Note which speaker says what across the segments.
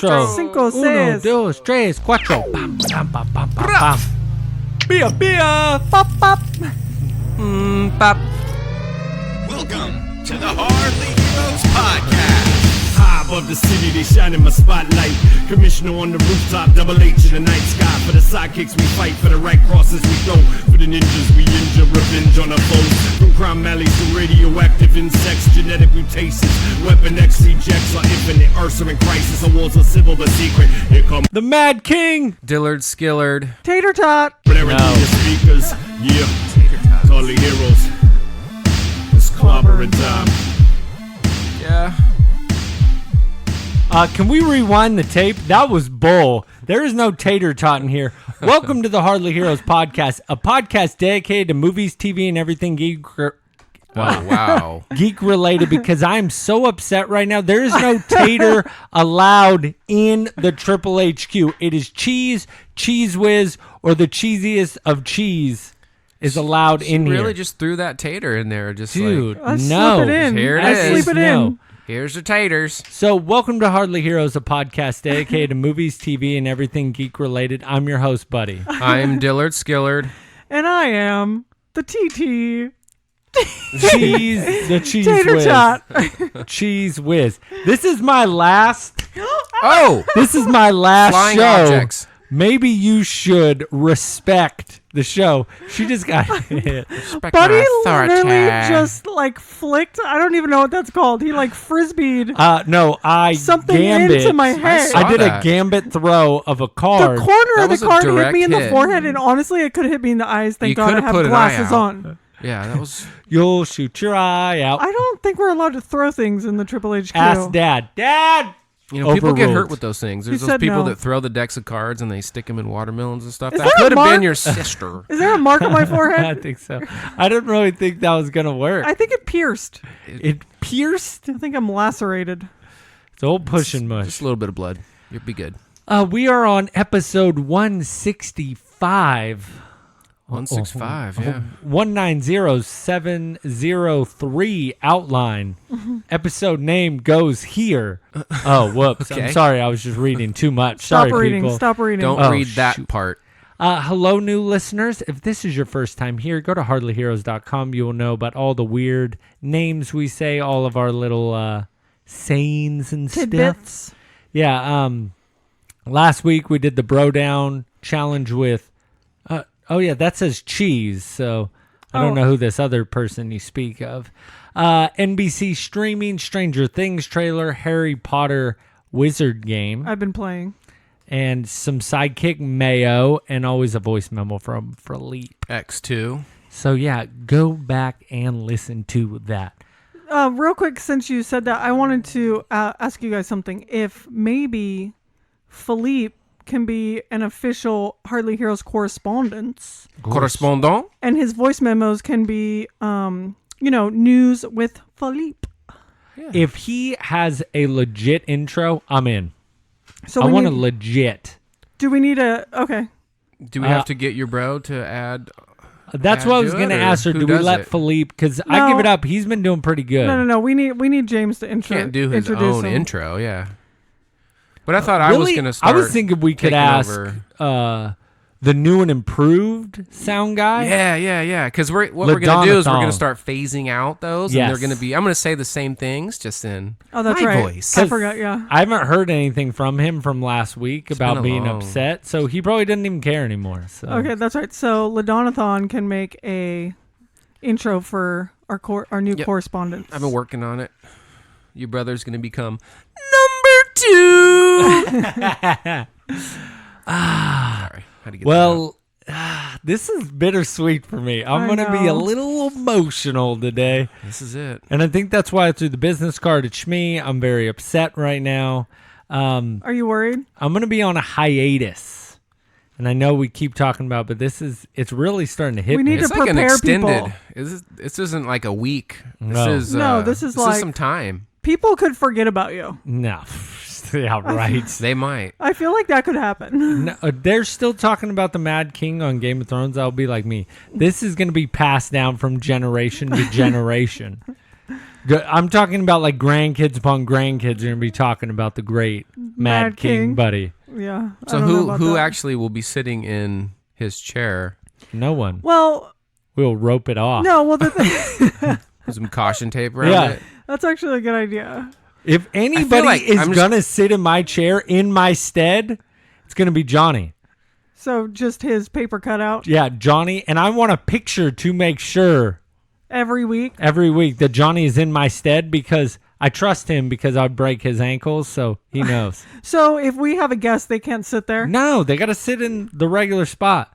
Speaker 1: Cinco, seis.
Speaker 2: 1, 2, 3, 4. Bam, bam, bam, bam, bam, bam.
Speaker 1: Beer, pop, pop.
Speaker 2: Pop.
Speaker 3: Welcome to the Hardly Heroes Podcast.
Speaker 4: High above the city, they shine in my spotlight. Commissioner on the rooftop, double H in the night sky. For the sidekicks we fight, for the right crosses we go. For the ninjas we injure, revenge on our foes. From crime alleys to radioactive insects, genetic mutations, Weapon X rejects our infinite Ursa in crisis. Our wars are civil but secret. Here come
Speaker 2: The Mad King.
Speaker 5: Dillard Skillard.
Speaker 1: Tater tot.
Speaker 4: Clarity the speakers. Yeah, Hardly Heroes. It's clobbering time.
Speaker 5: Yeah.
Speaker 2: Can we rewind the tape? That was bull. There is no tater tot in here. Welcome to the Hardly Heroes Podcast, a podcast dedicated to movies, TV, and everything geek.
Speaker 5: Wow.
Speaker 2: Geek related, because I'm so upset right now. There is no tater allowed in the Triple HQ. It is cheese, cheese whiz, or the cheesiest of cheese is allowed in here.
Speaker 5: Really just threw that tater in there. Just
Speaker 2: Dude,
Speaker 5: like,
Speaker 2: no.
Speaker 1: Slip it in.
Speaker 5: Here it
Speaker 1: I
Speaker 5: is.
Speaker 1: Slip it
Speaker 2: No.
Speaker 1: in.
Speaker 5: here's your taters.
Speaker 2: So, welcome to Hardly Heroes, a podcast dedicated to movies, TV, and everything geek related. I'm your host, Buddy.
Speaker 5: I'm Dillard Skillard.
Speaker 1: And I am the TT.
Speaker 2: Cheese, the cheese
Speaker 1: Tater
Speaker 2: whiz.
Speaker 1: tot.
Speaker 2: Cheese whiz. This is my last.
Speaker 5: Oh!
Speaker 2: This is my last
Speaker 5: Flying
Speaker 2: show.
Speaker 5: objects.
Speaker 2: Maybe you should respect the show. She just got hit.
Speaker 5: Respect
Speaker 1: Buddy
Speaker 5: my authority.
Speaker 1: literally just like flicked. I don't even know what that's called. He like frisbeed
Speaker 2: No, I
Speaker 1: something
Speaker 2: gambit.
Speaker 1: into my head.
Speaker 5: saw
Speaker 2: I did
Speaker 5: that.
Speaker 2: a gambit throw of a
Speaker 1: The
Speaker 2: card.
Speaker 1: corner
Speaker 5: That
Speaker 1: of
Speaker 5: was
Speaker 1: the
Speaker 5: a
Speaker 1: card hit
Speaker 5: direct
Speaker 1: me in the
Speaker 5: hit.
Speaker 1: forehead, and honestly, it could have hit me in the eyes. Thank
Speaker 5: You
Speaker 1: God I
Speaker 5: could have
Speaker 1: have
Speaker 5: put an eye
Speaker 1: glasses
Speaker 5: out.
Speaker 1: on.
Speaker 5: Yeah, that was...
Speaker 2: You'll shoot your eye out.
Speaker 1: I don't think we're allowed to throw things in the Triple HQ.
Speaker 2: Ask Dad. Dad!
Speaker 5: You know, people get hurt
Speaker 2: Overruled.
Speaker 5: with those things. There's
Speaker 1: He
Speaker 5: those
Speaker 1: said
Speaker 5: people
Speaker 1: no.
Speaker 5: that throw the decks of cards and they stick them in watermelons and stuff.
Speaker 1: Is
Speaker 5: That
Speaker 1: that a
Speaker 5: could have been
Speaker 1: mark?
Speaker 5: your sister.
Speaker 1: Is there a mark on my
Speaker 2: I
Speaker 1: forehead?
Speaker 2: think so. I didn't really think that was going to work.
Speaker 1: I think it pierced.
Speaker 2: It pierced.
Speaker 1: I think I'm lacerated.
Speaker 2: It's old push and mush.
Speaker 5: Just a little bit of blood. You'll be good.
Speaker 2: We are on episode 165.
Speaker 5: 165, yeah.
Speaker 2: 190703 outline. Episode name goes here. Oh, whoops.
Speaker 5: Okay.
Speaker 2: I'm sorry. I was just reading too much.
Speaker 1: Stop
Speaker 2: Sorry,
Speaker 1: reading.
Speaker 2: people.
Speaker 1: Stop reading.
Speaker 5: Don't
Speaker 2: Oh,
Speaker 5: read that
Speaker 2: shoot.
Speaker 5: part.
Speaker 2: Hello, new listeners. If this is your first time here, go to hardlyheroes.com. You will know about all the weird names we say, all of our little sayings and stuff.
Speaker 1: Tidbits.
Speaker 2: Yeah. Last week we did the bro down challenge with. Oh yeah, that says cheese. So I don't know who this other person you speak of. NBC streaming Stranger Things trailer, Harry Potter wizard game,
Speaker 1: I've been playing.
Speaker 2: and some sidekick mayo, and always a voice memo from Philippe.
Speaker 5: X2.
Speaker 2: So yeah, go back and listen to that.
Speaker 1: Real quick, since you said that, I wanted to ask you guys something. If maybe Philippe can be an official Hardly Heroes correspondent,
Speaker 5: Correspondent?
Speaker 1: and his voice memos can be, news with Philippe.
Speaker 2: If he has a legit intro, I'm in.
Speaker 1: So
Speaker 2: I
Speaker 1: we
Speaker 2: want a
Speaker 1: need,
Speaker 2: legit.
Speaker 1: do we need a, okay.
Speaker 5: Do we have to get your bro to add...
Speaker 2: That's what I was going to ask her.
Speaker 5: Who
Speaker 2: Do we
Speaker 5: does
Speaker 2: let
Speaker 5: it?
Speaker 2: Philippe? Because I
Speaker 1: No.
Speaker 2: give it up. He's been doing pretty good.
Speaker 1: No. We need James to
Speaker 5: Can't do his
Speaker 1: introduce
Speaker 5: own
Speaker 1: him.
Speaker 5: intro, yeah. But I thought I was
Speaker 2: Really?
Speaker 5: going to start...
Speaker 2: I was thinking we could
Speaker 5: taking
Speaker 2: ask
Speaker 5: over.
Speaker 2: the new and improved sound guy.
Speaker 5: Yeah. Because what we're going to do is we're going
Speaker 2: Ladonnathon.
Speaker 5: to start phasing out those, and
Speaker 2: Yes.
Speaker 5: they're going to be... I'm going to say the same things, just in
Speaker 1: Oh, that's
Speaker 5: my
Speaker 1: right.
Speaker 5: voice.
Speaker 1: I forgot, yeah.
Speaker 2: I haven't heard anything from him from last week about
Speaker 5: been
Speaker 2: being
Speaker 5: long.
Speaker 2: upset, so he probably doesn't even care anymore. So.
Speaker 1: Okay, that's right. So Ladonnathon can make a intro for our new
Speaker 5: Yep.
Speaker 1: correspondence.
Speaker 5: I've been working on it. Your brother's going to become number 2. Sorry. Had to get that out.
Speaker 2: Well, this is bittersweet for me. I'm
Speaker 1: I
Speaker 2: going to be a
Speaker 1: know.
Speaker 2: little emotional today.
Speaker 5: This is it.
Speaker 2: And I think that's why I threw the business card at Shmee. I'm very upset right now.
Speaker 1: Are you worried?
Speaker 2: I'm going to be on a hiatus. And I know we keep talking about, but it's really starting to hit
Speaker 1: We
Speaker 2: me.
Speaker 1: need to
Speaker 5: It's like an
Speaker 1: prepare
Speaker 5: extended.
Speaker 1: people.
Speaker 5: This isn't like a week.
Speaker 2: No.
Speaker 5: This is
Speaker 1: This is like-
Speaker 5: some time.
Speaker 1: People could forget about you.
Speaker 2: No. Yeah, right.
Speaker 5: They might.
Speaker 1: I feel like that could happen.
Speaker 2: No, they're still talking about the Mad King on Game of Thrones. I'll be like me. This is going to be passed down from generation to generation. I'm talking about like grandkids upon grandkids are going to be talking about the great Mad King, buddy.
Speaker 1: Yeah. I
Speaker 5: So
Speaker 1: don't know about
Speaker 5: who
Speaker 1: that.
Speaker 5: actually will be sitting in his chair?
Speaker 2: No one.
Speaker 1: Well,
Speaker 2: We'll rope it off.
Speaker 1: no. Well,
Speaker 5: With some caution tape around
Speaker 2: Yeah.
Speaker 5: it.
Speaker 1: that's actually a good idea.
Speaker 2: If anybody
Speaker 5: like
Speaker 2: is
Speaker 5: I'm just-
Speaker 2: going to sit in my chair in my stead, it's going to be Johnny.
Speaker 1: So just his paper cutout
Speaker 2: Yeah, Johnny. And I want a picture to make sure
Speaker 1: every week.
Speaker 2: every week that Johnny is in my stead because I trust him because I'd break his ankles, so he knows.
Speaker 1: So if we have a guest, they can't sit there.
Speaker 2: No, they got to sit in the regular spot.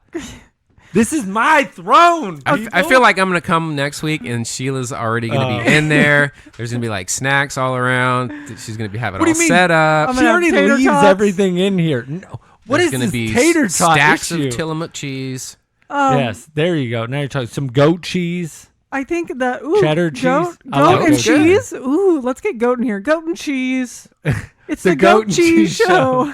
Speaker 2: This is my throne.
Speaker 5: I feel like I'm going to come next week and Sheila's already going to be in there. There's going to be like snacks all around. She's going to be having
Speaker 2: What do
Speaker 5: all
Speaker 2: you mean?
Speaker 5: set up.
Speaker 1: I'm
Speaker 2: She
Speaker 1: gonna have
Speaker 2: already
Speaker 1: tater
Speaker 2: leaves
Speaker 1: tots.
Speaker 2: everything in here. No. What
Speaker 5: There's
Speaker 2: is
Speaker 5: going
Speaker 2: this
Speaker 5: to be
Speaker 2: tater tot
Speaker 5: stacks
Speaker 2: issue?
Speaker 5: of Tillamook cheese.
Speaker 2: Yes, there you go. Now you're talking some goat cheese.
Speaker 1: I think that
Speaker 2: Cheddar
Speaker 1: goat,
Speaker 2: cheese? I
Speaker 1: goat
Speaker 2: like
Speaker 1: and
Speaker 2: goat.
Speaker 1: cheese. Ooh, let's get goat in here. Goat and cheese. It's
Speaker 2: The
Speaker 1: the,
Speaker 2: goat
Speaker 1: goat
Speaker 2: and
Speaker 1: cheese
Speaker 2: cheese
Speaker 1: show.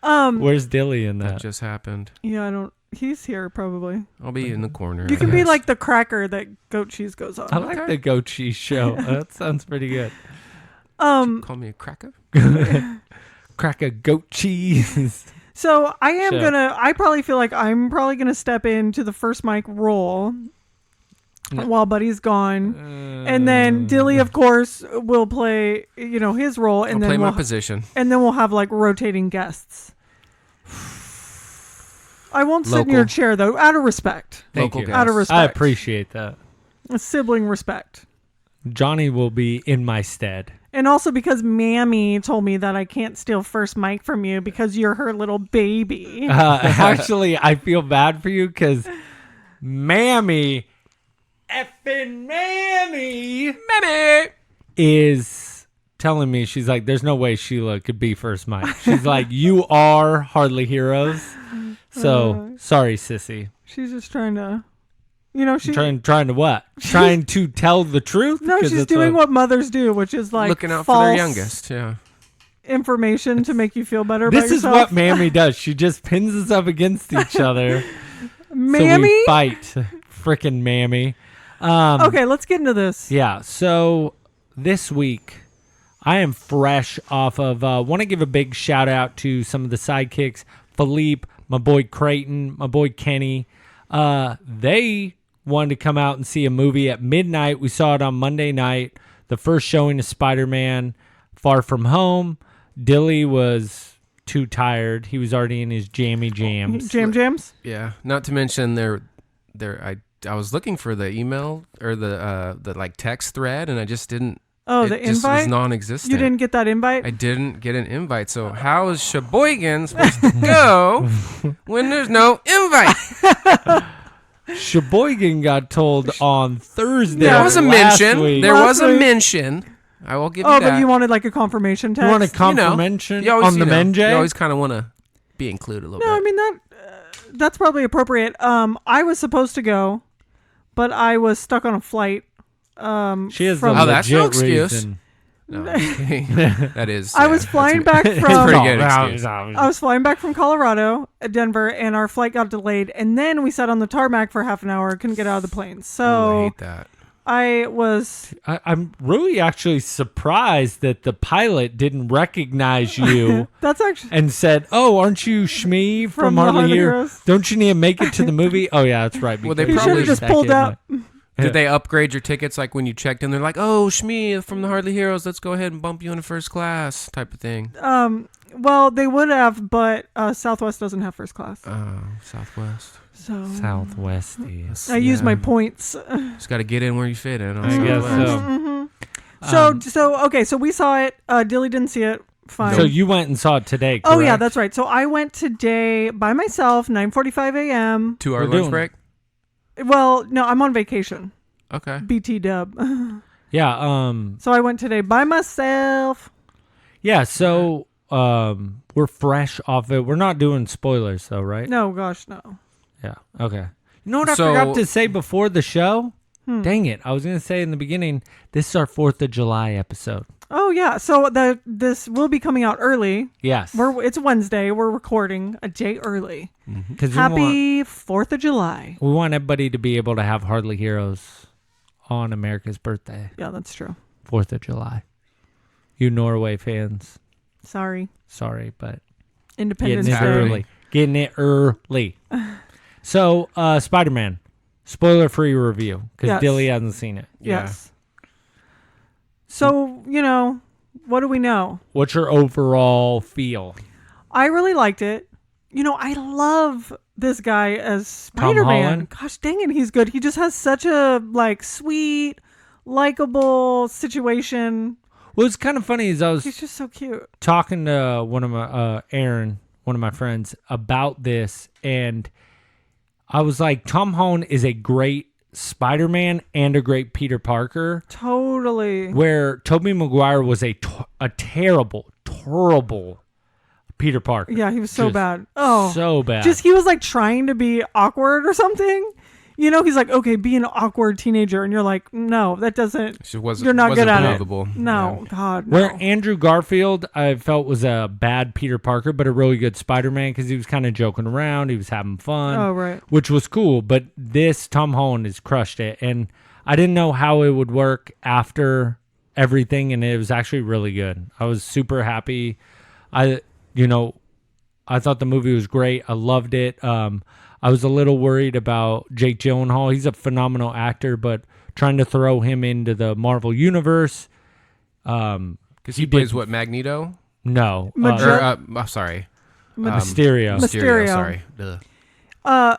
Speaker 2: Where's Dilly in
Speaker 5: That
Speaker 2: that?
Speaker 5: just happened.
Speaker 1: Yeah, I don't. He's here probably.
Speaker 5: I'll be in the corner.
Speaker 1: You
Speaker 5: I
Speaker 1: can be
Speaker 5: guess.
Speaker 1: like the cracker that goat cheese goes on.
Speaker 2: I like the goat cheese show. That sounds pretty good.
Speaker 5: Call me a cracker.
Speaker 2: Crack a goat cheese.
Speaker 1: So I am
Speaker 2: Show.
Speaker 1: gonna. I probably feel like I'm probably gonna step into the first mic role while Buddy's gone, and then Dilly, of course, will play his role, and
Speaker 5: I'll
Speaker 1: then
Speaker 5: play my
Speaker 1: we'll,
Speaker 5: position.
Speaker 1: and then we'll have like rotating guests. I won't sit in your
Speaker 5: Local.
Speaker 1: chair though, out of respect,
Speaker 2: Thank
Speaker 5: Local
Speaker 2: you.
Speaker 5: guest.
Speaker 1: out of
Speaker 2: I
Speaker 1: respect,
Speaker 2: appreciate that.
Speaker 1: sibling respect.
Speaker 2: Johnny will be in my stead.
Speaker 1: And also because Mammy told me that I can't steal first mic from you because you're her little baby.
Speaker 2: Actually, I feel bad for you because Mammy, effing Mammy, is telling me, she's like, there's no way Sheila could be first mic. She's like, you are Hardly Heroes. So, sorry, sissy.
Speaker 1: She's just trying to,
Speaker 2: Trying to what? Trying to tell the truth?
Speaker 1: No,
Speaker 2: 'Cause
Speaker 1: she's
Speaker 2: it's
Speaker 1: doing
Speaker 2: a-
Speaker 1: what mothers do, which is like
Speaker 5: Looking out
Speaker 1: false
Speaker 5: for their youngest. Yeah.
Speaker 1: information to make you feel better about
Speaker 2: This is
Speaker 1: yourself.
Speaker 2: what Mammy does. She just pins us up against each other. So
Speaker 1: Mammy?
Speaker 2: we fight. Frickin' Mammy.
Speaker 1: Okay, let's get into this.
Speaker 2: Yeah, so this week I am fresh off of want to give a big shout out to some of the sidekicks, Philippe, my boy Creighton, my boy Kenny. They wanted to come out and see a movie at midnight. We saw it on Monday night, the first showing of Spider-Man Far From Home. Dilly was too tired. He was already in his jammy jams.
Speaker 1: Jams?
Speaker 5: Yeah. Not to mention I was looking for the email or the like text thread and I just didn't.
Speaker 1: Oh,
Speaker 5: it
Speaker 1: the
Speaker 5: just
Speaker 1: invite?
Speaker 5: was non-existent.
Speaker 1: You didn't get that invite?
Speaker 5: I didn't get an invite. So how is Sheboygan supposed to go when there's no invite?
Speaker 2: Sheboygan got told on Thursday.
Speaker 5: There was a
Speaker 2: last
Speaker 5: mention.
Speaker 2: week.
Speaker 5: There
Speaker 1: Last
Speaker 5: was a
Speaker 1: week.
Speaker 5: mention. I will give you
Speaker 1: Oh,
Speaker 5: that.
Speaker 1: but you wanted like a confirmation text?
Speaker 2: You want a
Speaker 5: You know,
Speaker 2: confirmation
Speaker 5: you always,
Speaker 2: on the Menjay?
Speaker 5: You always kind of want to be included a little
Speaker 1: No, I
Speaker 5: bit.
Speaker 1: mean that's probably appropriate. I was supposed to go, but I was stuck on a flight.
Speaker 2: She has
Speaker 1: from-
Speaker 2: the
Speaker 5: Oh, that's no
Speaker 2: legit
Speaker 5: excuse.
Speaker 2: reason.
Speaker 5: No, I'm kidding. That is.
Speaker 1: I
Speaker 5: yeah,
Speaker 1: was
Speaker 5: that's
Speaker 1: flying
Speaker 5: a-
Speaker 1: back
Speaker 5: Pretty
Speaker 1: from
Speaker 5: good excuse.
Speaker 1: I was flying back from Colorado, Denver, and our flight got delayed. And then we sat on the tarmac for half an hour, couldn't get out of the plane.
Speaker 5: Ooh, I
Speaker 1: So
Speaker 5: hate that.
Speaker 1: I was
Speaker 2: I'm really actually surprised that the pilot didn't recognize you
Speaker 1: that's actually
Speaker 2: and said, "Oh, aren't you Shmee from
Speaker 1: From the
Speaker 2: Hardly
Speaker 1: Hardly
Speaker 2: Here?
Speaker 1: Heroes."
Speaker 2: Don't you need to make it to the movie?" Oh yeah, that's right.
Speaker 5: Well, they
Speaker 2: because
Speaker 1: you should
Speaker 5: probably
Speaker 1: have just
Speaker 2: that
Speaker 1: pulled
Speaker 2: kid
Speaker 1: out.
Speaker 5: Did they upgrade your tickets like when you checked in? They're like, "Oh, Shmee from the Hardly Heroes, let's go ahead and bump you into first class," type of thing.
Speaker 1: Well, they would have, but Southwest doesn't have first class.
Speaker 5: Oh, Southwest.
Speaker 1: So
Speaker 2: Southwesty.
Speaker 1: I used my points.
Speaker 5: Just got to get in where you fit in. on
Speaker 2: I guess
Speaker 5: Southwest.
Speaker 2: so.
Speaker 1: Okay, so we saw it. Dilly didn't see it. Fine.
Speaker 2: So you went and saw it today, correct?
Speaker 1: Oh yeah, that's right. So I went today by myself, 9:45 a.m.
Speaker 5: 2 hour
Speaker 2: We're
Speaker 5: lunch
Speaker 2: doing
Speaker 5: break.
Speaker 1: Well, no, I'm on vacation.
Speaker 5: Okay.
Speaker 1: BT dub.
Speaker 2: Yeah.
Speaker 1: So I went today by myself.
Speaker 2: Yeah. So we're fresh off it. We're not doing spoilers though, right?
Speaker 1: No, gosh, no.
Speaker 2: Yeah. Okay. You know what I
Speaker 5: So-
Speaker 2: forgot to say before the show? Dang it. I was going to say in the beginning, this is our 4th of July episode.
Speaker 1: Oh yeah, so this will be coming out early.
Speaker 2: Yes.
Speaker 1: It's Wednesday. We're recording a day early.
Speaker 2: Because
Speaker 1: Happy 4th of July.
Speaker 2: we want everybody to be able to have Hardly Heroes on America's birthday,
Speaker 1: Yeah, that's true.
Speaker 2: 4th of July. You Norway fans,
Speaker 1: Sorry.
Speaker 2: sorry, but
Speaker 1: Independence
Speaker 2: getting it
Speaker 1: Day.
Speaker 2: early. Getting it early. So, Spider-Man, spoiler-free review, because
Speaker 1: Yes.
Speaker 2: Dilly hasn't seen it.
Speaker 1: Yes. So, what do we know?
Speaker 2: What's your overall feel?
Speaker 1: I really liked it. I love this guy as
Speaker 2: Tom
Speaker 1: Spider-Man.
Speaker 2: Holland?
Speaker 1: Gosh dang it, he's good. He just has such a sweet, likable situation.
Speaker 2: What's kind of funny is I was
Speaker 1: He's just so cute.
Speaker 2: talking to one of my Aaron, one of my friends, about this, and I was like, Tom Holland is a great Spider-Man and a great Peter Parker,
Speaker 1: Totally.
Speaker 2: where Tobey Maguire was a terrible Peter Parker.
Speaker 1: Yeah, he was so
Speaker 2: Just
Speaker 1: bad. Oh,
Speaker 2: so bad.
Speaker 1: Just he was trying to be awkward or something. He's like, okay, be an awkward teenager, and you're like, no, that doesn't.
Speaker 5: She wasn't,
Speaker 1: You're not
Speaker 5: wasn't
Speaker 1: good at
Speaker 5: believable.
Speaker 1: it. No,
Speaker 5: Yeah.
Speaker 1: God, no.
Speaker 2: Where Andrew Garfield, I felt, was a bad Peter Parker, but a really good Spider-Man because he was kind of joking around. He was having fun.
Speaker 1: Oh, right.
Speaker 2: Which was cool. But this, Tom Holland has crushed it. And I didn't know how it would work after everything, and it was actually really good. I was super happy. I thought the movie was great. I loved it. I was a little worried about Jake Gyllenhaal. He's a phenomenal actor, but trying to throw him into the Marvel Universe.
Speaker 5: Because he plays what, Magneto?
Speaker 2: No.
Speaker 5: Sorry.
Speaker 2: Mysterio.
Speaker 1: Mysterio.
Speaker 5: Sorry. Duh.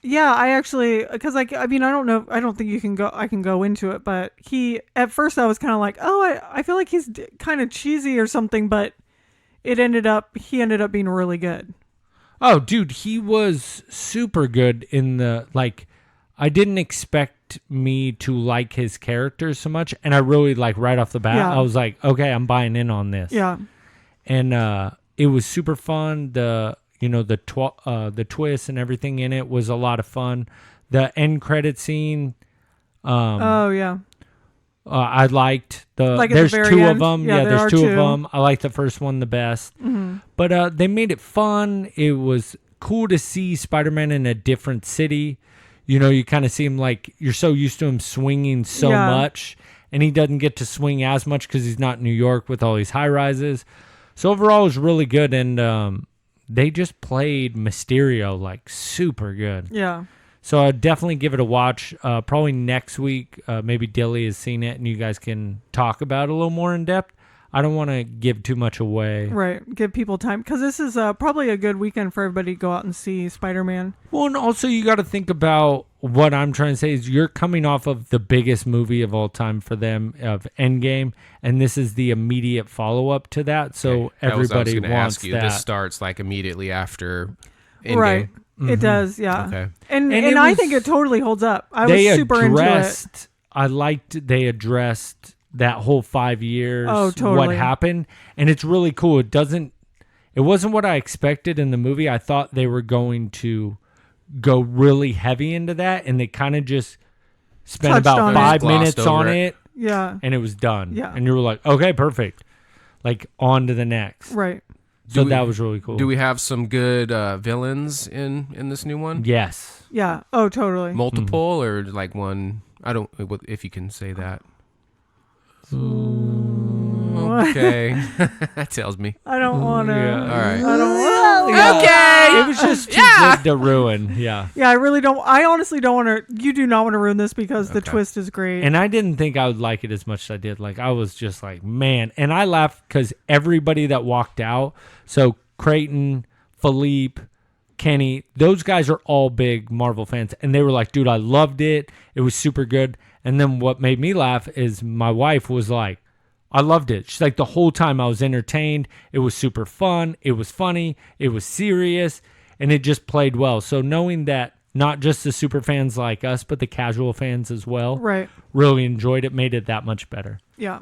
Speaker 1: Yeah, I actually, because I don't know, I don't think I can go into it, but at first I was kind of like, oh, I feel like he's kind of cheesy or something, but he ended up being really good.
Speaker 2: Oh, dude, he was super good in the, I didn't expect me to like his character so much, and I really, right off the bat,
Speaker 1: Yeah.
Speaker 2: I was like, okay, I'm buying in on this.
Speaker 1: Yeah.
Speaker 2: And it was super fun. The twist and everything in it was a lot of fun. The end credit scene,
Speaker 1: Oh, yeah.
Speaker 2: I liked
Speaker 1: Like at the
Speaker 2: there's
Speaker 1: very
Speaker 2: two
Speaker 1: end?
Speaker 2: of them.
Speaker 1: Yeah,
Speaker 2: Yeah,
Speaker 1: there
Speaker 2: there's
Speaker 1: are
Speaker 2: two of
Speaker 1: two.
Speaker 2: them. I liked the first one the best.
Speaker 1: Mm-hmm.
Speaker 2: But they made it fun. It was cool to see Spider-Man in a different city. You kind of see him you're so used to him swinging so
Speaker 1: Yeah.
Speaker 2: much, and he doesn't get to swing as much because he's not in New York with all these high rises. So overall, it was really good, and they just played Mysterio super good.
Speaker 1: Yeah.
Speaker 2: So I'd definitely give it a watch. Probably next week, maybe Dilly has seen it, and you guys can talk about it a little more in depth. I don't want to give too much away.
Speaker 1: Right. Give people time, because this is probably a good weekend for everybody to go out and see Spider-Man.
Speaker 2: Well, and also you got to think about what I'm trying to say is you're coming off of the biggest movie of all time for them, of Endgame, and this is the immediate follow-up to that. So everybody
Speaker 5: I was gonna
Speaker 2: wants
Speaker 5: ask you,
Speaker 2: that.
Speaker 5: This starts immediately after Endgame.
Speaker 1: Right. It does, yeah.
Speaker 5: Okay.
Speaker 1: And
Speaker 2: it
Speaker 1: I
Speaker 2: was-
Speaker 1: think it totally holds up. I
Speaker 2: they
Speaker 1: was super into it.
Speaker 2: addressed. I liked they addressed that whole 5 years.
Speaker 1: Oh, totally.
Speaker 2: What happened, and it's really cool. It wasn't what I expected in the movie. I thought they were going to go really heavy into that, and they kind of just spent
Speaker 1: Touched
Speaker 2: about
Speaker 1: on
Speaker 2: 5
Speaker 5: it.
Speaker 2: minutes
Speaker 5: Glossed over
Speaker 2: on
Speaker 5: it.
Speaker 2: it,
Speaker 1: Yeah.
Speaker 2: and it was done.
Speaker 1: Yeah.
Speaker 2: And you were like, okay, perfect. On to the next.
Speaker 1: Right.
Speaker 2: So
Speaker 5: Do we-
Speaker 2: that was really cool.
Speaker 5: Do we have some good villains in this new one?
Speaker 2: Yes.
Speaker 1: Yeah. Oh, totally.
Speaker 5: Multiple or one? I don't. If you can say that. Okay, that tells me.
Speaker 1: I don't want to.
Speaker 2: Yeah.
Speaker 5: All right.
Speaker 1: I don't want
Speaker 2: Yeah.
Speaker 5: Okay.
Speaker 2: It was just too good to ruin. Yeah.
Speaker 1: Yeah, I really don't. I honestly don't want to. You do not want to ruin this because the
Speaker 5: Okay.
Speaker 1: twist is great.
Speaker 2: And I didn't think I would like it as much as I did. I was just like, man. And I laughed because everybody that walked out, so Creighton, Philippe, Kenny, those guys are all big Marvel fans. And they were like, dude, I loved it. It was super good. And then what made me laugh is my wife was like, I loved it. She's like, the whole time I was entertained. It was super fun. It was funny. It was serious. And it just played well. So knowing that not just the super fans like us, but the casual fans as well,
Speaker 1: Right.
Speaker 2: really enjoyed it, made it that much better.
Speaker 1: Yeah.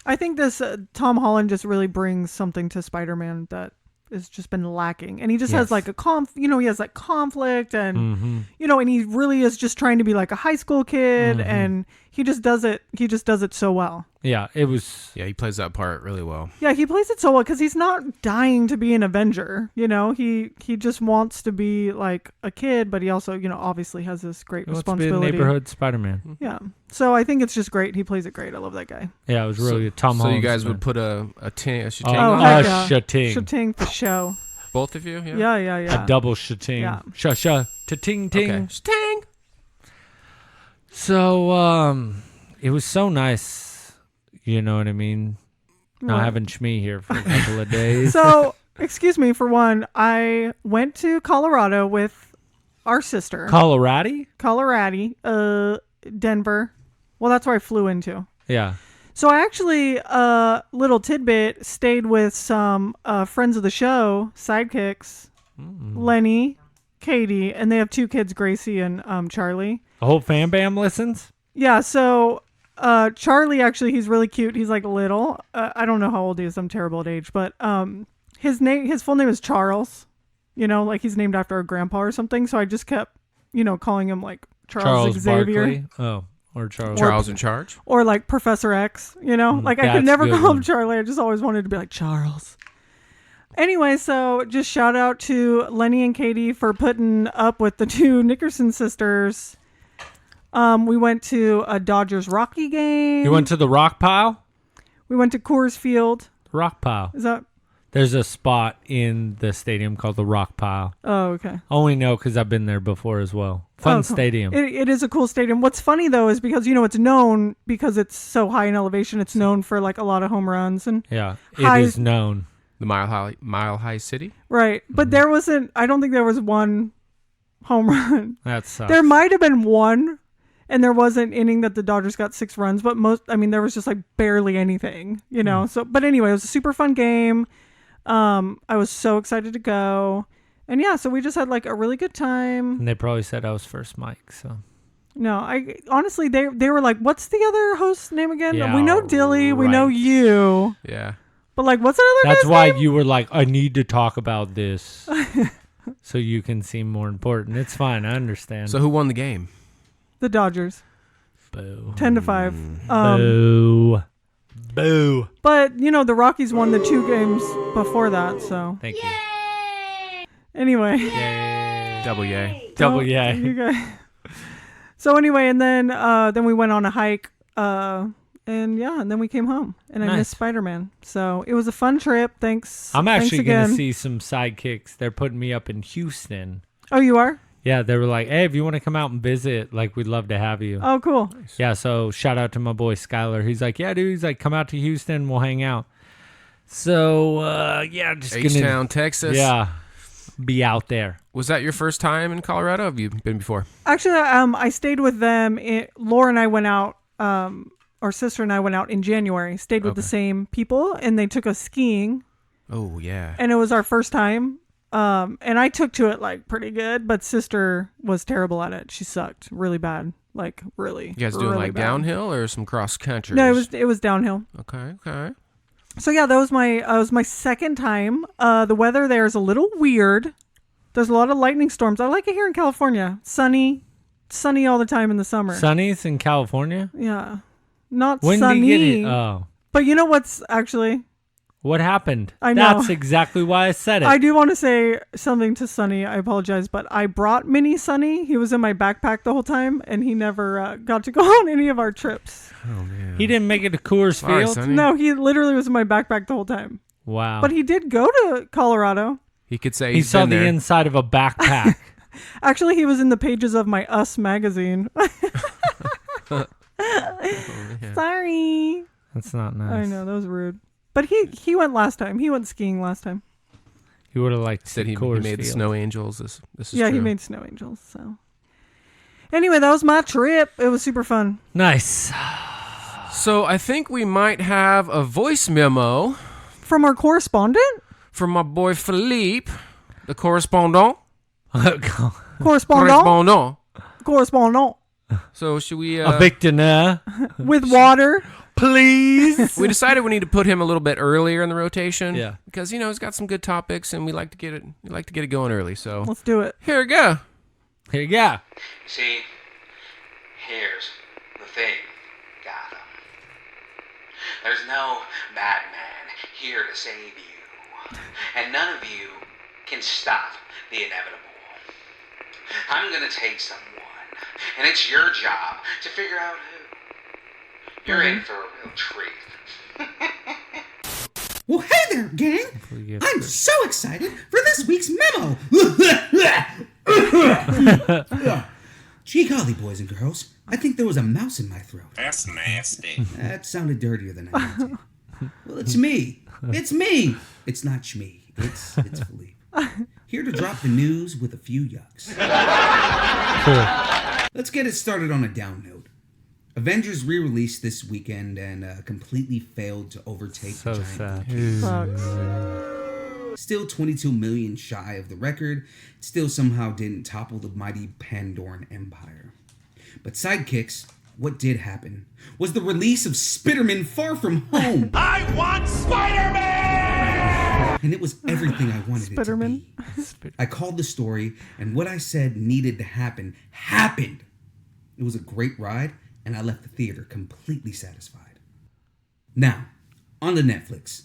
Speaker 1: I think this Tom Holland just really brings something to Spider-Man that has just been lacking. And he just has
Speaker 2: Yes.
Speaker 1: a he has conflict and, and he really is just trying to be like a high school kid. And he just does it. He just does it so well.
Speaker 2: Yeah, it was.
Speaker 5: Yeah, he plays that part really well.
Speaker 1: Yeah, he plays it so well because he's not dying to be an Avenger. You know, he just wants to be like a kid, but he also, you know, obviously has this great
Speaker 2: He wants to be a
Speaker 1: responsibility.
Speaker 2: neighborhood Spider-Man.
Speaker 1: Yeah. So I think it's just great. He plays it great. I love that guy.
Speaker 2: Yeah, it was really good. Tom
Speaker 5: So
Speaker 2: Holland.
Speaker 5: you guys would put a shating
Speaker 1: Oh,
Speaker 5: on
Speaker 1: heck
Speaker 5: it?
Speaker 1: yeah.
Speaker 2: shating.
Speaker 1: Shating for show.
Speaker 5: Both of you? Yeah.
Speaker 1: Yeah.
Speaker 2: A double shating.
Speaker 1: Yeah.
Speaker 2: Ta-ting, ting.
Speaker 5: Okay. Shating.
Speaker 2: So, it was so nice. You know what I mean? Not
Speaker 1: Right.
Speaker 2: having Shmee here for a couple of days.
Speaker 1: So, excuse me, for one, I went to Colorado with our sister.
Speaker 2: Colorado?
Speaker 1: Colorado, Denver. Well, that's where I flew into.
Speaker 2: Yeah.
Speaker 1: So I actually, little tidbit, stayed with some friends of the show, sidekicks, Lenny, Katie, and they have 2 kids, Gracie and Charlie.
Speaker 2: The whole fan bam listens?
Speaker 1: Yeah, so Charlie, actually, he's really cute. He's like little. I don't know how old he is. I'm terrible at age. But his full name is Charles. You know, like he's named after a grandpa or something. So I just kept, you know, calling him like Charles Xavier.
Speaker 2: Barkley? Oh, or Charles.
Speaker 5: Charles in charge?
Speaker 1: Or like Professor X, you know? Like I
Speaker 2: that's
Speaker 1: could never
Speaker 2: a good
Speaker 1: call him
Speaker 2: one.
Speaker 1: Charlie. I just always wanted to be like Charles. Anyway, so just shout out to Lenny and Katie for putting up with the 2 Nickerson sisters. We went to a Dodgers Rocky game.
Speaker 2: You went to the rock pile?
Speaker 1: We went to Coors Field.
Speaker 2: Rock pile.
Speaker 1: Is that?
Speaker 2: There's a spot in the stadium called the rock pile.
Speaker 1: Oh, okay.
Speaker 2: Only know because I've been there before as well. Fun
Speaker 1: Oh, cool.
Speaker 2: stadium.
Speaker 1: It is a cool stadium. What's funny though is because you know it's known because it's so high in elevation. It's known for like a lot of home runs and
Speaker 2: Yeah,
Speaker 1: High-
Speaker 2: it is known.
Speaker 5: The Mile High City?
Speaker 1: right. But
Speaker 2: Mm-hmm.
Speaker 1: there wasn't. I don't think there was one home run.
Speaker 2: That sucks.
Speaker 1: There might have been one, and there was an inning that the Dodgers got 6 runs. But there was just like barely anything. You know. So, but anyway, it was a super fun game. I was so excited to go. And yeah, so we just had like a really good time.
Speaker 2: And they probably said I was first mic, so.
Speaker 1: No, I honestly they were like, "What's the other host's name again?"
Speaker 2: Yeah,
Speaker 1: We know Dilly, we know
Speaker 2: right.
Speaker 1: you,
Speaker 5: Yeah.
Speaker 1: but like, what's that other
Speaker 2: That's
Speaker 1: guy's
Speaker 2: why
Speaker 1: name?
Speaker 2: you were like, I need to talk about this so you can seem more important. It's fine. I understand.
Speaker 5: So who won the game?
Speaker 1: The Dodgers,
Speaker 2: Boo.
Speaker 1: 10-5.
Speaker 2: Boo. Boo.
Speaker 1: But you know, the Rockies won the 2 games before that. So
Speaker 2: Thank you.
Speaker 1: anyway,
Speaker 2: Yay.
Speaker 5: Double yay.
Speaker 2: Double
Speaker 1: Oh,
Speaker 2: yay.
Speaker 1: you guys. So anyway, and then we went on a hike. And then we came home, and I
Speaker 2: Nice.
Speaker 1: missed Spider-Man. So it was a fun trip. Thanks.
Speaker 2: I'm
Speaker 1: Thanks
Speaker 2: actually going
Speaker 1: again.
Speaker 2: to see some sidekicks. They're putting me up in Houston.
Speaker 1: Oh, you are?
Speaker 2: Yeah, they were like, hey, if you want to come out and visit, like, we'd love to have you.
Speaker 1: Oh, cool.
Speaker 2: Yeah, so shout out to my boy Skylar. He's like, yeah, dude. He's like, come out to Houston. We'll hang out. So, yeah, just going to...
Speaker 5: H-Town, Texas.
Speaker 2: Yeah, be out there.
Speaker 5: Was that your first time in Colorado? Have you been before?
Speaker 1: Actually, I stayed with them. Laura and I went out. Our sister and I went out in January. Stayed with the same people, and they took us skiing.
Speaker 5: Oh, yeah.
Speaker 1: And it was our first time. And I took to it like pretty good, but sister was terrible at it. She sucked really bad, like really.
Speaker 5: You guys doing
Speaker 1: really
Speaker 5: like
Speaker 1: bad.
Speaker 5: downhill or some cross country?
Speaker 1: No, it was downhill.
Speaker 5: Okay, okay.
Speaker 1: So yeah, that was my second time. The weather there is a little weird. There's a lot of lightning storms. I like it here in California. Sunny all the time in the summer.
Speaker 2: Sunny's in California?
Speaker 1: Yeah. Not
Speaker 2: When
Speaker 1: sunny.
Speaker 2: did you get it? Oh.
Speaker 1: But you know what's actually?
Speaker 2: What happened?
Speaker 1: I know.
Speaker 2: That's exactly why I said it.
Speaker 1: I do want to say something to Sunny. I apologize, but I brought Mini Sunny. He was in my backpack the whole time, and he never got to go on any of our trips.
Speaker 5: Oh, man.
Speaker 2: He didn't make it to Coors
Speaker 5: Sorry,
Speaker 2: Field?
Speaker 5: Sonny.
Speaker 1: No, he literally was in my backpack the whole time.
Speaker 2: Wow.
Speaker 1: But he did go to Colorado.
Speaker 5: He could say
Speaker 2: He
Speaker 5: he's
Speaker 2: saw
Speaker 5: been
Speaker 2: the
Speaker 5: there.
Speaker 2: inside of a backpack.
Speaker 1: Actually, he was in the pages of my Us magazine. Sorry.
Speaker 2: That's not nice.
Speaker 1: I know, that was rude. But he went last time. He went skiing last time.
Speaker 2: He would have liked to
Speaker 5: Said
Speaker 2: see
Speaker 5: he
Speaker 2: Coors
Speaker 5: made the
Speaker 2: Field.
Speaker 5: snow angels. This is
Speaker 1: Yeah,
Speaker 5: true.
Speaker 1: he made snow angels. So anyway, that was my trip. It was super fun.
Speaker 2: Nice.
Speaker 5: So I think we might have a voice memo
Speaker 1: From our correspondent?
Speaker 5: from my boy Philippe, the correspondent.
Speaker 1: Correspondent? Correspondent.
Speaker 5: So should we?
Speaker 2: A victor,
Speaker 1: With water.
Speaker 2: please.
Speaker 5: We decided we need to put him a little bit earlier in the rotation.
Speaker 2: Yeah.
Speaker 5: Because he's got some good topics, and we like to get it going early. So
Speaker 1: Let's do it.
Speaker 5: here we go.
Speaker 2: Here you go.
Speaker 6: See, here's the thing. There's no Batman here to save you. And none of you can stop the inevitable. I'm gonna take someone, and it's your job to figure out who. You're in for a real treat.
Speaker 7: Well, hey there, gang! I'm so excited for this week's memo! Gee golly, boys and girls. I think there was a mouse in my throat.
Speaker 3: That's nasty.
Speaker 7: That sounded dirtier than I meant it. Well, it's me. It's me. It's not Shmee. It's Philippe. Here to drop the news with a few yucks. Let's get it started on a down note. Avengers re-released this weekend and completely failed to overtake the giant.
Speaker 1: Sucks.
Speaker 7: Still 22 million shy of the record. Still somehow didn't topple the mighty Pandoran Empire. But sidekicks, what did happen was the release of Spider-Man Far From Home.
Speaker 3: I want Spider-Man!
Speaker 7: And it was everything I wanted
Speaker 1: Spider-Man?
Speaker 7: it to be. I called the story, and what I said needed to happen, happened. It was a great ride, and I left the theater completely satisfied. Now, on to Netflix.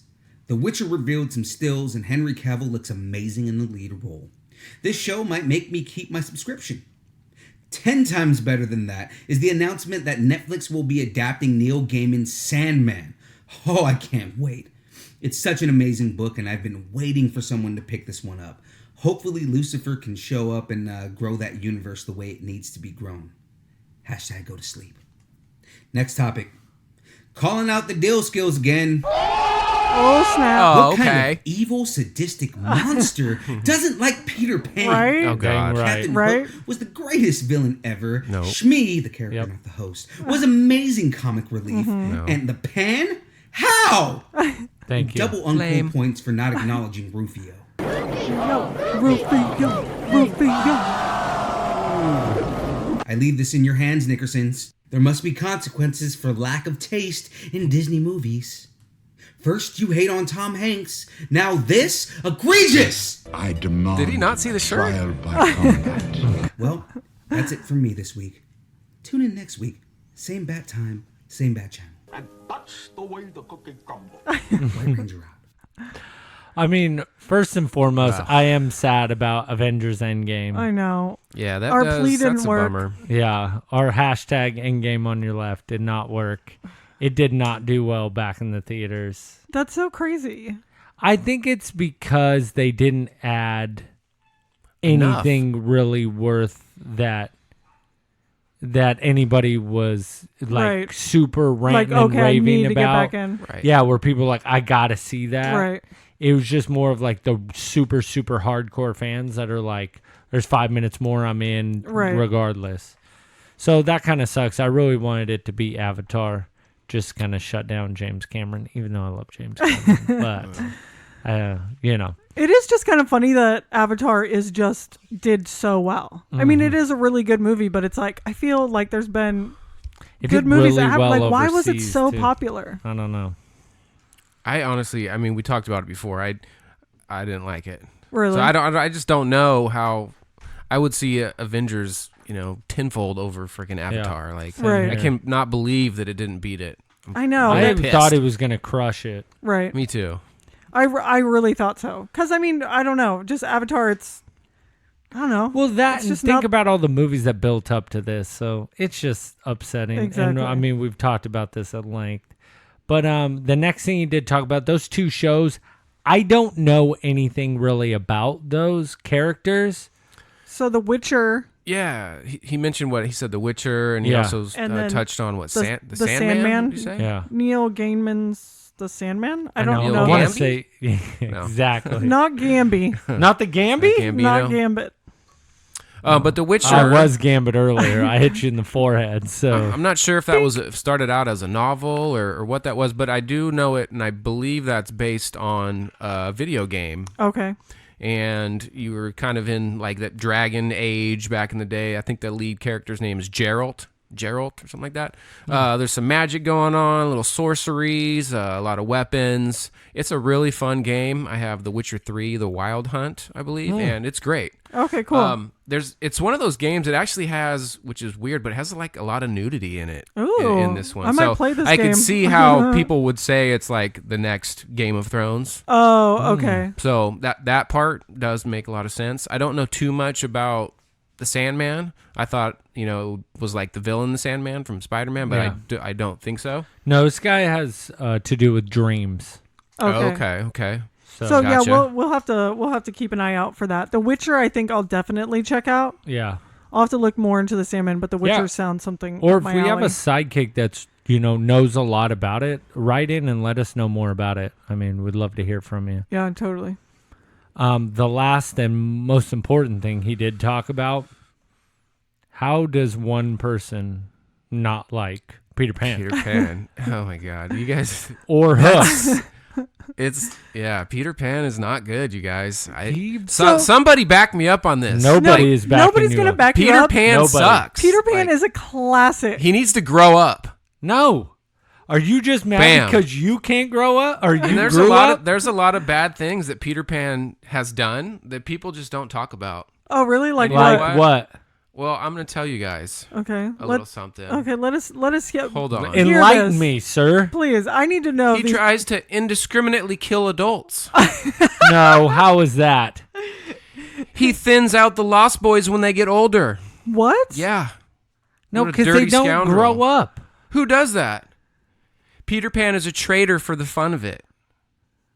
Speaker 7: The Witcher revealed some stills, and Henry Cavill looks amazing in the lead role. This show might make me keep my subscription. 10 times better than that is the announcement that Netflix will be adapting Neil Gaiman's Sandman. Oh, I can't wait. It's such an amazing book, and I've been waiting for someone to pick this one up. Hopefully Lucifer can show up and grow that universe the way it needs to be grown. # go to sleep. Next topic. Calling out the deal skills again.
Speaker 1: Oh, snap.
Speaker 5: Oh,
Speaker 7: What kind
Speaker 5: okay.
Speaker 7: of evil, sadistic monster doesn't like Peter Pan?
Speaker 1: Right?
Speaker 5: Oh, God.
Speaker 7: Captain
Speaker 1: Right.
Speaker 7: Hook was the greatest villain ever.
Speaker 5: Nope.
Speaker 7: Shmee, the character,
Speaker 2: Yep.
Speaker 7: not the host, was amazing comic relief.
Speaker 5: No.
Speaker 7: And the Pan? How?
Speaker 2: Thank you.
Speaker 7: Double uncool
Speaker 5: Lame.
Speaker 7: points for not acknowledging Rufio.
Speaker 1: Rufio.
Speaker 7: I leave this in your hands, Nickersons. There must be consequences for lack of taste in Disney movies. First, you hate on Tom Hanks. Now this? Egregious!
Speaker 8: I demand
Speaker 5: Did he not see the shirt?
Speaker 8: trial by combat.
Speaker 7: Well, that's it from me this week. Tune in next week. Same bat time, same bat channel.
Speaker 8: And that's the way the cookie crumbles.
Speaker 7: White Ranger out.
Speaker 2: I mean, first and foremost, I am sad about Avengers Endgame.
Speaker 1: I know.
Speaker 5: Yeah, that
Speaker 1: Our
Speaker 5: does,
Speaker 1: plea didn't
Speaker 5: that's a
Speaker 1: work.
Speaker 5: bummer.
Speaker 2: Yeah, our hashtag Endgame on your left did not work. It did not do well back in the theaters.
Speaker 1: That's so crazy.
Speaker 2: I think it's because they didn't add anything really worth that anybody was like
Speaker 1: Right.
Speaker 2: super
Speaker 1: Like,
Speaker 2: ranting
Speaker 1: okay,
Speaker 2: and
Speaker 1: I need
Speaker 2: raving
Speaker 1: to
Speaker 2: about.
Speaker 1: get back in.
Speaker 5: Right.
Speaker 2: Yeah, where people are like, I gotta see that.
Speaker 1: Right.
Speaker 2: It was just more of like the super, super hardcore fans that are like, there's 5 minutes more, I'm in
Speaker 1: Right.
Speaker 2: regardless. So that kind of sucks. I really wanted it to be Avatar. Just kind of shut down James Cameron, even though I love James Cameron. But, you know.
Speaker 1: It is just kind of funny that Avatar did so well. I mean, it is a really good movie, but it's like, I feel like there's been
Speaker 2: It
Speaker 1: good
Speaker 2: did
Speaker 1: movies
Speaker 2: really
Speaker 1: that have,
Speaker 2: well
Speaker 1: like, why was it
Speaker 2: overseas,
Speaker 1: so
Speaker 2: too.
Speaker 1: popular?
Speaker 2: I don't know.
Speaker 5: I honestly, I mean, we talked about it before. I didn't like it.
Speaker 1: Really?
Speaker 5: So I just don't know how I would see Avengers, tenfold over freaking Avatar. Like,
Speaker 1: Right.
Speaker 5: I can not believe that it didn't beat it.
Speaker 1: I know.
Speaker 2: I
Speaker 5: I'm pissed.
Speaker 2: thought it was going to crush it.
Speaker 1: Right.
Speaker 5: Me too.
Speaker 1: I really thought so. Because, I mean, I don't know. Just Avatar, I don't know.
Speaker 2: Well, that,
Speaker 1: It's
Speaker 2: and
Speaker 1: just
Speaker 2: think
Speaker 1: not-
Speaker 2: about all the movies that built up to this. So it's just upsetting.
Speaker 1: Exactly.
Speaker 2: And I mean, we've talked about this at length. But the next thing you did talk about, those two shows, I don't know anything really about those characters.
Speaker 1: So The Witcher,
Speaker 5: Yeah, he mentioned what he said, The Witcher, and he
Speaker 2: Yeah.
Speaker 5: also
Speaker 1: And then
Speaker 5: touched on what
Speaker 1: the
Speaker 5: the
Speaker 1: Sandman?
Speaker 5: Sandman. Did you say?
Speaker 2: Yeah.
Speaker 1: Neil Gaiman's The Sandman? I don't
Speaker 2: know.
Speaker 1: know.
Speaker 2: I want to
Speaker 5: Gamby?
Speaker 2: say
Speaker 5: No.
Speaker 2: exactly.
Speaker 1: Not Gamby.
Speaker 2: Not the Gamby?
Speaker 5: Gambino.
Speaker 1: Not Gambit.
Speaker 5: But The Witcher.
Speaker 2: I was Gambit earlier. I hit you in the forehead. So
Speaker 5: I'm not sure if that was started out as a novel or what that was, but I do know it, and I believe that's based on a video game.
Speaker 1: Okay.
Speaker 5: And you were kind of in like that dragon age back in the day. I think the lead character's name is Geralt. Geralt or something like that. There's some magic going on, little sorceries, a lot of weapons. It's a really fun game. I have The Witcher 3, The Wild Hunt, I believe, and it's great.
Speaker 1: Okay, cool.
Speaker 5: It's one of those games that actually has, which is weird, but it has like a lot of nudity in it.
Speaker 1: Ooh,
Speaker 5: in this one.
Speaker 1: I might play this
Speaker 5: I
Speaker 1: game.
Speaker 5: could see how people would say it's like the next Game of Thrones.
Speaker 1: Oh, okay.
Speaker 5: So that part does make a lot of sense. I don't know too much about the Sandman. I thought, was like the villain, the Sandman from Spider-Man, but I don't think so.
Speaker 2: No, this guy has to do with dreams.
Speaker 5: Okay.
Speaker 1: So
Speaker 5: Gotcha.
Speaker 1: yeah, we'll have to keep an eye out for that. The Witcher, I think I'll definitely check out.
Speaker 2: Yeah.
Speaker 1: I'll have to look more into the Sandman, but The Witcher
Speaker 2: Yeah.
Speaker 1: sounds something.
Speaker 2: Or
Speaker 1: up
Speaker 2: if
Speaker 1: my
Speaker 2: we have
Speaker 1: alley.
Speaker 2: a sidekick that's, knows a lot about it, write in and let us know more about it. I mean, we'd love to hear from you.
Speaker 1: Yeah, totally.
Speaker 2: The last and most important thing he did talk about, how does one person not like Peter Pan?
Speaker 5: Peter Pan. Oh my God, you guys.
Speaker 2: Or Hook?
Speaker 5: Peter Pan is not good, you guys.
Speaker 1: So-
Speaker 5: Somebody back me up on this.
Speaker 2: Nobody is backing
Speaker 1: Nobody's
Speaker 2: you
Speaker 1: gonna
Speaker 2: up.
Speaker 1: back you
Speaker 5: Peter
Speaker 1: up.
Speaker 5: Pan
Speaker 2: Nobody.
Speaker 5: sucks.
Speaker 1: Peter Pan
Speaker 5: Like,
Speaker 1: is a classic.
Speaker 5: He needs to grow up.
Speaker 2: No. Are you just mad
Speaker 5: Bam.
Speaker 2: because you can't grow up? Or you
Speaker 5: And there's
Speaker 2: grew up?
Speaker 5: there's a lot of bad things that Peter Pan has done that people just don't talk about.
Speaker 1: Oh, really? Like
Speaker 2: Like
Speaker 1: what?
Speaker 2: what?
Speaker 5: Well, I'm going to tell you guys
Speaker 1: Okay.
Speaker 5: a little something.
Speaker 1: Okay, let us get.
Speaker 5: Hold on.
Speaker 1: hear
Speaker 2: Enlighten
Speaker 1: this.
Speaker 2: me, sir.
Speaker 1: Please. I need to know.
Speaker 5: He
Speaker 1: these-
Speaker 5: tries to indiscriminately kill adults.
Speaker 2: No, how is that?
Speaker 5: He thins out the Lost Boys when they get older.
Speaker 1: What?
Speaker 5: Yeah.
Speaker 2: No,
Speaker 5: What a
Speaker 2: because they
Speaker 5: dirty
Speaker 2: don't
Speaker 5: scoundrel.
Speaker 2: grow up.
Speaker 5: Who does that? Peter Pan is a traitor for the fun of it.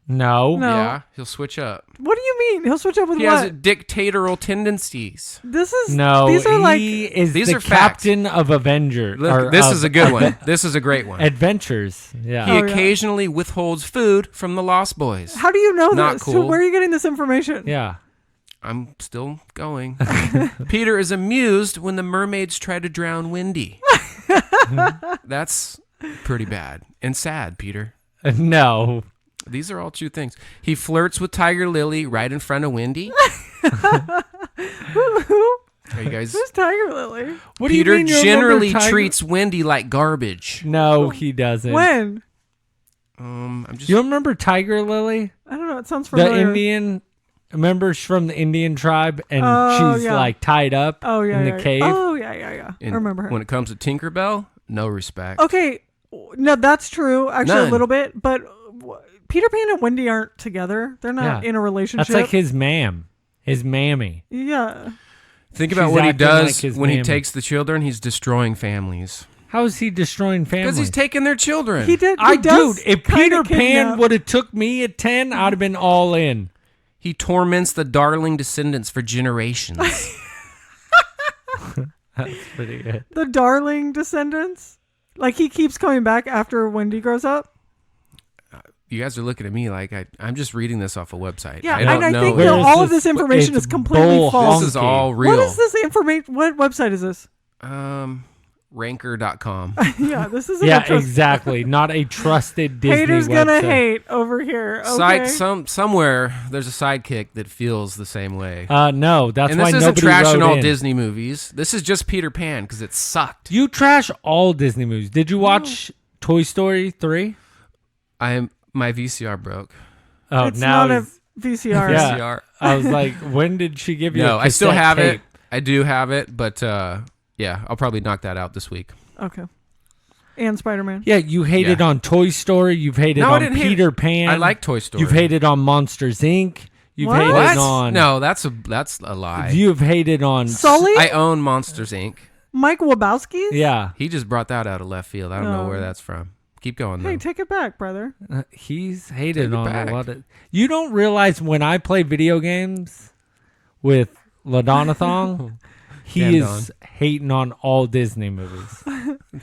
Speaker 2: No.
Speaker 1: No.
Speaker 5: Yeah, he'll switch up.
Speaker 1: What do you mean? He'll switch up with
Speaker 5: He
Speaker 1: what?
Speaker 5: has dictatorial tendencies.
Speaker 1: This is
Speaker 2: No,
Speaker 1: These are like.
Speaker 2: he is
Speaker 5: These
Speaker 2: the
Speaker 5: are facts.
Speaker 2: captain of Avenger.
Speaker 5: Look,
Speaker 2: or
Speaker 5: this
Speaker 2: of
Speaker 5: is a good one. This is a great one.
Speaker 2: Adventures. Yeah.
Speaker 5: He
Speaker 1: Oh, yeah.
Speaker 5: occasionally withholds food from the Lost Boys.
Speaker 1: How do you know
Speaker 5: Not
Speaker 1: this?
Speaker 5: cool.
Speaker 1: Where are you getting this information?
Speaker 2: Yeah.
Speaker 5: I'm still going. Peter is amused when the mermaids try to drown Wendy. That's pretty bad and sad, Peter.
Speaker 2: No.
Speaker 5: These are all true things. He flirts with Tiger Lily right in front of Wendy. Are you guys?
Speaker 1: Who's Tiger Lily?
Speaker 2: What
Speaker 5: Peter
Speaker 2: do you mean you
Speaker 5: generally
Speaker 2: remember Tiger-
Speaker 5: treats Wendy like garbage.
Speaker 2: No, he doesn't.
Speaker 1: When?
Speaker 5: I'm just.
Speaker 2: You remember Tiger Lily?
Speaker 1: I don't know. It sounds
Speaker 2: The
Speaker 1: familiar.
Speaker 2: Indian. Remember she's from the Indian tribe and
Speaker 1: Oh,
Speaker 2: she's
Speaker 1: yeah.
Speaker 2: like tied up
Speaker 1: Oh yeah.
Speaker 2: in the
Speaker 1: yeah.
Speaker 2: cave.
Speaker 1: Oh yeah. I
Speaker 5: and
Speaker 1: remember her.
Speaker 5: When it comes to Tinkerbell, no respect.
Speaker 1: Okay, no, that's true. Actually,
Speaker 5: None.
Speaker 1: a little bit, but Peter Pan and Wendy aren't together. They're not
Speaker 2: Yeah.
Speaker 1: in a relationship.
Speaker 2: That's like his mammy.
Speaker 1: Yeah.
Speaker 5: Think about
Speaker 2: She's
Speaker 5: what he
Speaker 2: acting
Speaker 5: does
Speaker 2: like his
Speaker 5: when he
Speaker 2: mammy.
Speaker 5: takes the children. He's destroying families
Speaker 2: How is he destroying family?
Speaker 5: because he's taking their children.
Speaker 1: He did.
Speaker 2: I
Speaker 1: he does
Speaker 2: dude, if
Speaker 1: kinda
Speaker 2: Peter Pan
Speaker 1: kidnap-
Speaker 2: would have took me at 10, I'd have been all in.
Speaker 5: He torments the darling descendants for generations.
Speaker 2: That's pretty good.
Speaker 1: the darling descendants, like he keeps coming back after Wendy grows up.
Speaker 5: You guys are looking at me like I'm just reading this off a website.
Speaker 1: Yeah,
Speaker 5: I don't
Speaker 1: and I
Speaker 5: know.
Speaker 1: think
Speaker 2: Where
Speaker 1: that
Speaker 2: is
Speaker 1: all of
Speaker 2: this-
Speaker 1: this information
Speaker 2: it's
Speaker 1: is completely
Speaker 2: bull
Speaker 1: false.
Speaker 5: This is
Speaker 2: honky.
Speaker 5: all real.
Speaker 1: What is this information? What website is this?
Speaker 5: Ranker.com.
Speaker 1: Yeah, this is
Speaker 2: Yeah, exactly. Not a trusted Disney
Speaker 1: Haters
Speaker 2: website.
Speaker 1: gonna hate over here. Okay.
Speaker 5: Somewhere there's a sidekick that feels the same way.
Speaker 2: No, that's
Speaker 5: And
Speaker 2: why
Speaker 5: this isn't
Speaker 2: nobody
Speaker 5: trashing
Speaker 2: wrote
Speaker 5: all
Speaker 2: in.
Speaker 5: Disney movies. This is just Peter Pan because it sucked.
Speaker 2: You trash all Disney movies. Did you watch Toy Story 3?
Speaker 5: My VCR broke.
Speaker 2: Oh,
Speaker 1: it's
Speaker 2: now
Speaker 1: not a
Speaker 2: it's-
Speaker 1: VCR.
Speaker 2: Yeah.
Speaker 5: VCR.
Speaker 2: I was like, when did she give you
Speaker 5: No,
Speaker 2: a
Speaker 5: I still
Speaker 2: cassette
Speaker 5: have
Speaker 2: tape?
Speaker 5: it. I do have it, but yeah, I'll probably knock that out this week.
Speaker 1: Okay. And Spider-Man.
Speaker 2: Yeah, you hated
Speaker 5: Yeah.
Speaker 2: on Toy Story. You've hated
Speaker 5: No, I
Speaker 2: on
Speaker 5: didn't hate
Speaker 2: Peter
Speaker 5: it.
Speaker 2: Pan.
Speaker 5: I like Toy Story.
Speaker 2: You've hated on Monsters Inc. You've
Speaker 1: What?
Speaker 2: hated
Speaker 5: What?
Speaker 2: on.
Speaker 5: No, that's a lie.
Speaker 2: You've hated on.
Speaker 1: Sully?
Speaker 5: I own Monsters Inc.
Speaker 1: Mike Wabowski?
Speaker 2: Yeah.
Speaker 5: He just brought that out of left field. I don't know
Speaker 1: No.
Speaker 5: where that's from. Keep going though.
Speaker 1: Hey, take it back, brother.
Speaker 2: He's hated
Speaker 5: Take it
Speaker 2: on
Speaker 5: back.
Speaker 2: a lot of. You don't realize when I play video games with Ladonathon, he
Speaker 5: Stand
Speaker 2: is hating on all Disney movies.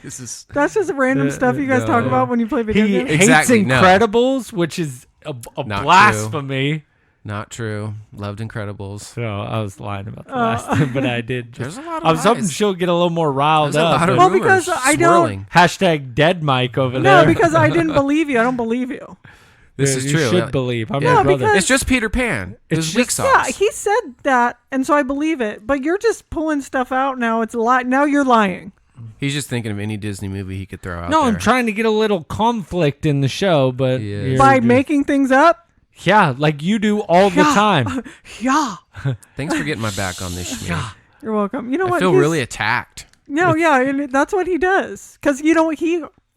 Speaker 5: This is
Speaker 1: That's just random stuff you guys talk
Speaker 5: no.
Speaker 1: about when you play video
Speaker 2: He
Speaker 1: games.
Speaker 5: Exactly,
Speaker 2: hates
Speaker 5: no.
Speaker 2: Incredibles, which is a
Speaker 5: Not
Speaker 2: blasphemy.
Speaker 5: not true. Loved Incredibles.
Speaker 2: So I was lying about the last time, but I did.
Speaker 5: There's a lot of
Speaker 2: I was hoping
Speaker 5: lies.
Speaker 2: she'll get a little more riled
Speaker 5: There's a
Speaker 2: up.
Speaker 5: lot of
Speaker 1: Well,
Speaker 5: rumors
Speaker 1: because I don't-
Speaker 5: swirling.
Speaker 2: Hashtag dead Mike over
Speaker 1: No,
Speaker 2: there.
Speaker 1: because I didn't believe you. I don't believe you.
Speaker 5: This
Speaker 2: Yeah,
Speaker 5: is
Speaker 2: you
Speaker 5: true.
Speaker 2: should believe. I'm
Speaker 5: Yeah.
Speaker 2: your
Speaker 1: No,
Speaker 2: brother.
Speaker 1: because-
Speaker 5: It's just Peter Pan.
Speaker 2: It's
Speaker 5: It's weak
Speaker 2: just-
Speaker 5: sauce.
Speaker 1: Yeah, he said that, and so I believe it. But you're just pulling stuff out now. It's a lie. Now you're lying.
Speaker 5: He's just thinking of any Disney movie he could throw out
Speaker 2: No,
Speaker 5: there.
Speaker 2: I'm trying to get a little conflict in the show, but
Speaker 5: Yeah.
Speaker 2: you're
Speaker 1: By
Speaker 2: just-
Speaker 1: making things up?
Speaker 2: yeah, like you do all the time.
Speaker 1: Yeah.
Speaker 5: Thanks for getting my back on this, Shmee.
Speaker 1: You're welcome. You know
Speaker 5: I
Speaker 1: what?
Speaker 5: feel
Speaker 1: He's-
Speaker 5: really attacked.
Speaker 1: No, yeah, and that's what he does. Because,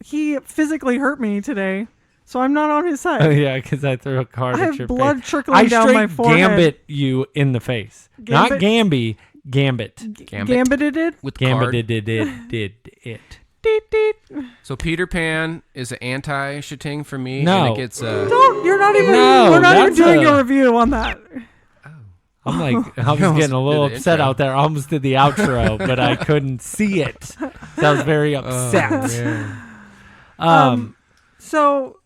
Speaker 1: he physically hurt me today, so I'm not on his side.
Speaker 2: Oh yeah, because I threw a card
Speaker 1: I
Speaker 2: at
Speaker 1: have
Speaker 2: your
Speaker 1: blood
Speaker 2: face.
Speaker 1: trickling down my
Speaker 2: straight
Speaker 1: forehead.
Speaker 2: Gambit you in the face, not
Speaker 1: Gambit?
Speaker 2: Gamby. Gambit.
Speaker 5: Gambit.
Speaker 1: Gambited it?
Speaker 5: With the card.
Speaker 2: Gambit did it.
Speaker 1: Deet, deet.
Speaker 5: So Peter Pan is an anti-shitting for me.
Speaker 2: No.
Speaker 5: And it gets,
Speaker 1: Don't, you're not even,
Speaker 2: No,
Speaker 1: we're not even
Speaker 2: that's
Speaker 1: doing
Speaker 2: a-
Speaker 1: a review on that.
Speaker 2: I'm like, I was
Speaker 5: almost
Speaker 2: getting a little
Speaker 5: did the
Speaker 2: upset
Speaker 5: intro.
Speaker 2: out there. I almost did the outro, but I couldn't see it. So I was very upset.
Speaker 1: So,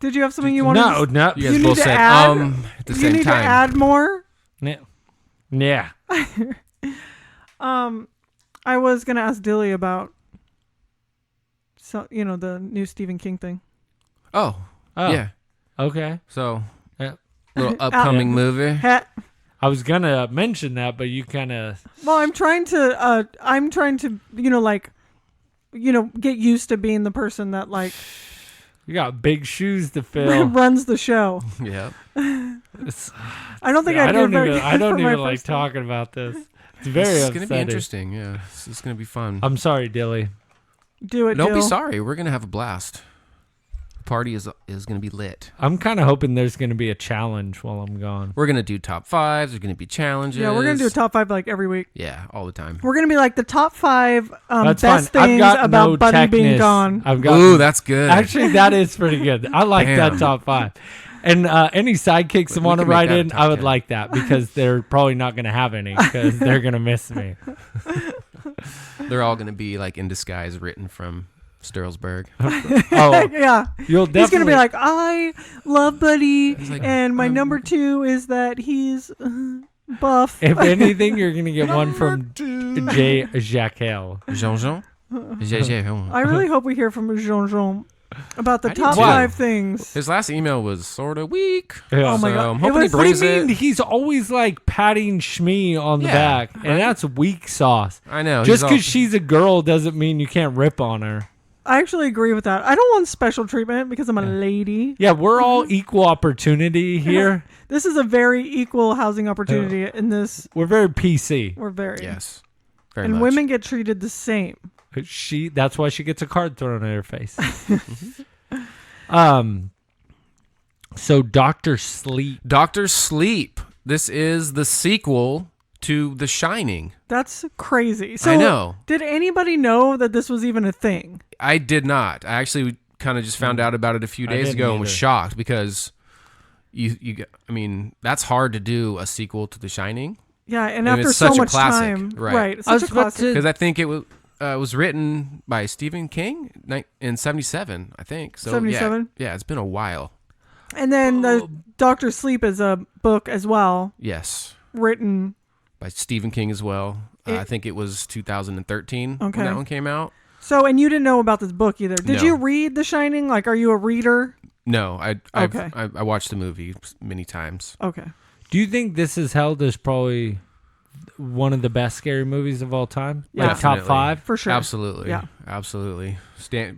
Speaker 1: did you have something you wanted
Speaker 2: No,
Speaker 1: to
Speaker 2: no.
Speaker 5: you guys
Speaker 1: you
Speaker 5: both
Speaker 1: need to
Speaker 5: said
Speaker 1: add-
Speaker 5: at the
Speaker 1: You
Speaker 5: same
Speaker 1: need
Speaker 5: time.
Speaker 1: to add more?
Speaker 2: Yeah.
Speaker 1: I was going to ask Dilly about, the new Stephen King thing.
Speaker 5: Oh, yeah.
Speaker 2: Okay.
Speaker 5: So,
Speaker 2: Yeah.
Speaker 5: little upcoming movie.
Speaker 2: I was gonna mention that, but you kind of.
Speaker 1: Well, I'm trying to, get used to being the person that,
Speaker 2: You got big shoes to fill.
Speaker 1: runs the show.
Speaker 5: Yeah.
Speaker 1: I don't think
Speaker 2: I
Speaker 1: I
Speaker 2: don't
Speaker 1: did very
Speaker 2: even.
Speaker 1: good
Speaker 2: I don't
Speaker 1: for my
Speaker 2: even like
Speaker 1: first time.
Speaker 2: talking about this. It's very
Speaker 5: This is
Speaker 2: upsetting.
Speaker 5: going to be interesting. Yeah. This is going to be fun.
Speaker 2: I'm sorry, Dilly.
Speaker 1: Do it,
Speaker 5: Don't be
Speaker 1: Dill.
Speaker 5: sorry. We're going to have a blast. The party is going to be lit.
Speaker 2: I'm kind of hoping there's going to be a challenge while I'm gone.
Speaker 5: We're going to do top fives. There's going to be challenges.
Speaker 1: Yeah, we're going to do a top 5 every week.
Speaker 5: Yeah, all the time.
Speaker 1: We're going to be the top 5
Speaker 2: That's
Speaker 1: best
Speaker 2: fine. I've
Speaker 1: things
Speaker 2: got
Speaker 1: about
Speaker 2: no
Speaker 1: Buddy being
Speaker 2: techness.
Speaker 1: gone.
Speaker 2: I've got.
Speaker 5: Ooh, that's good.
Speaker 2: Actually, that is pretty good. I like that
Speaker 5: Damn.
Speaker 2: top 5. And any sidekicks that
Speaker 5: We
Speaker 2: want to
Speaker 5: can make
Speaker 2: write
Speaker 5: that a
Speaker 2: in,
Speaker 5: top
Speaker 2: I would
Speaker 5: 10.
Speaker 2: like that because they're probably not going to have any because they're going to miss me.
Speaker 5: They're all going to be in disguise, written from Sturlsburg.
Speaker 2: Oh,
Speaker 1: Yeah.
Speaker 2: you'll definitely.
Speaker 1: He's going to be like, I love Buddy,
Speaker 5: like,
Speaker 1: and my number 2 is that he's buff.
Speaker 2: If anything, you're going to get one from Jay Jacquel.
Speaker 5: Jean-Jean? Jean-Jean.
Speaker 1: I really hope we hear from Jean-Jean about the
Speaker 5: I do
Speaker 1: top
Speaker 5: too.
Speaker 1: 5 things.
Speaker 5: His last email was sort of weak.
Speaker 2: Yeah.
Speaker 1: Oh my
Speaker 5: So
Speaker 1: God.
Speaker 5: I'm
Speaker 1: It
Speaker 5: hoping he
Speaker 1: was-
Speaker 2: What do you
Speaker 5: brings
Speaker 2: mean?
Speaker 5: it.
Speaker 2: He's always patting Shmee on the
Speaker 5: Yeah.
Speaker 2: back, and that's weak sauce.
Speaker 5: I know.
Speaker 2: Just
Speaker 5: he's
Speaker 2: because she's a girl doesn't mean you can't rip on her.
Speaker 1: I actually agree with that. I don't want special treatment because I'm a lady.
Speaker 2: Yeah, we're all equal opportunity here.
Speaker 1: This is a very equal housing opportunity in this.
Speaker 2: We're very PC.
Speaker 1: We're very.
Speaker 5: Yes. Very
Speaker 1: And
Speaker 5: much.
Speaker 1: women get treated the same.
Speaker 2: That's why she gets a card thrown at her face. So Dr. Sleep.
Speaker 5: Dr. Sleep. This is the sequel to The Shining.
Speaker 1: That's crazy. So
Speaker 5: I know.
Speaker 1: Did anybody know that this was even a thing?
Speaker 5: I did not. I actually kind of just found out about it a few
Speaker 2: I
Speaker 5: days
Speaker 2: didn't
Speaker 5: ago and was
Speaker 2: either.
Speaker 5: shocked because that's hard to do a sequel to The Shining
Speaker 1: Yeah, and
Speaker 5: And
Speaker 1: after
Speaker 5: it's
Speaker 1: so
Speaker 5: such a
Speaker 1: much
Speaker 5: classic,
Speaker 1: time,
Speaker 5: right.
Speaker 1: It's
Speaker 2: I
Speaker 1: such
Speaker 2: was
Speaker 1: a
Speaker 2: about
Speaker 1: classic.
Speaker 2: to-
Speaker 5: because I think it was written by Stephen King in 77, I think. So
Speaker 1: 77?
Speaker 5: Yeah, it's been a while.
Speaker 1: And then the Doctor Sleep is a book as well,
Speaker 5: Yes,
Speaker 1: written.
Speaker 5: by Stephen King as well.
Speaker 1: It-
Speaker 5: I think it was 2013
Speaker 1: Okay.
Speaker 5: when that one came out.
Speaker 1: So, and you didn't know about this book either. Did
Speaker 5: No.
Speaker 1: you read The Shining? Are you a reader?
Speaker 5: No, I
Speaker 1: Okay.
Speaker 5: watched the movie many times.
Speaker 1: Okay.
Speaker 2: Do you think this is held as probably one of the best scary movies of all time?
Speaker 1: Yeah.
Speaker 2: Like top
Speaker 5: Definitely.
Speaker 2: 5?
Speaker 1: For sure.
Speaker 5: Absolutely.
Speaker 1: Yeah.
Speaker 5: Absolutely.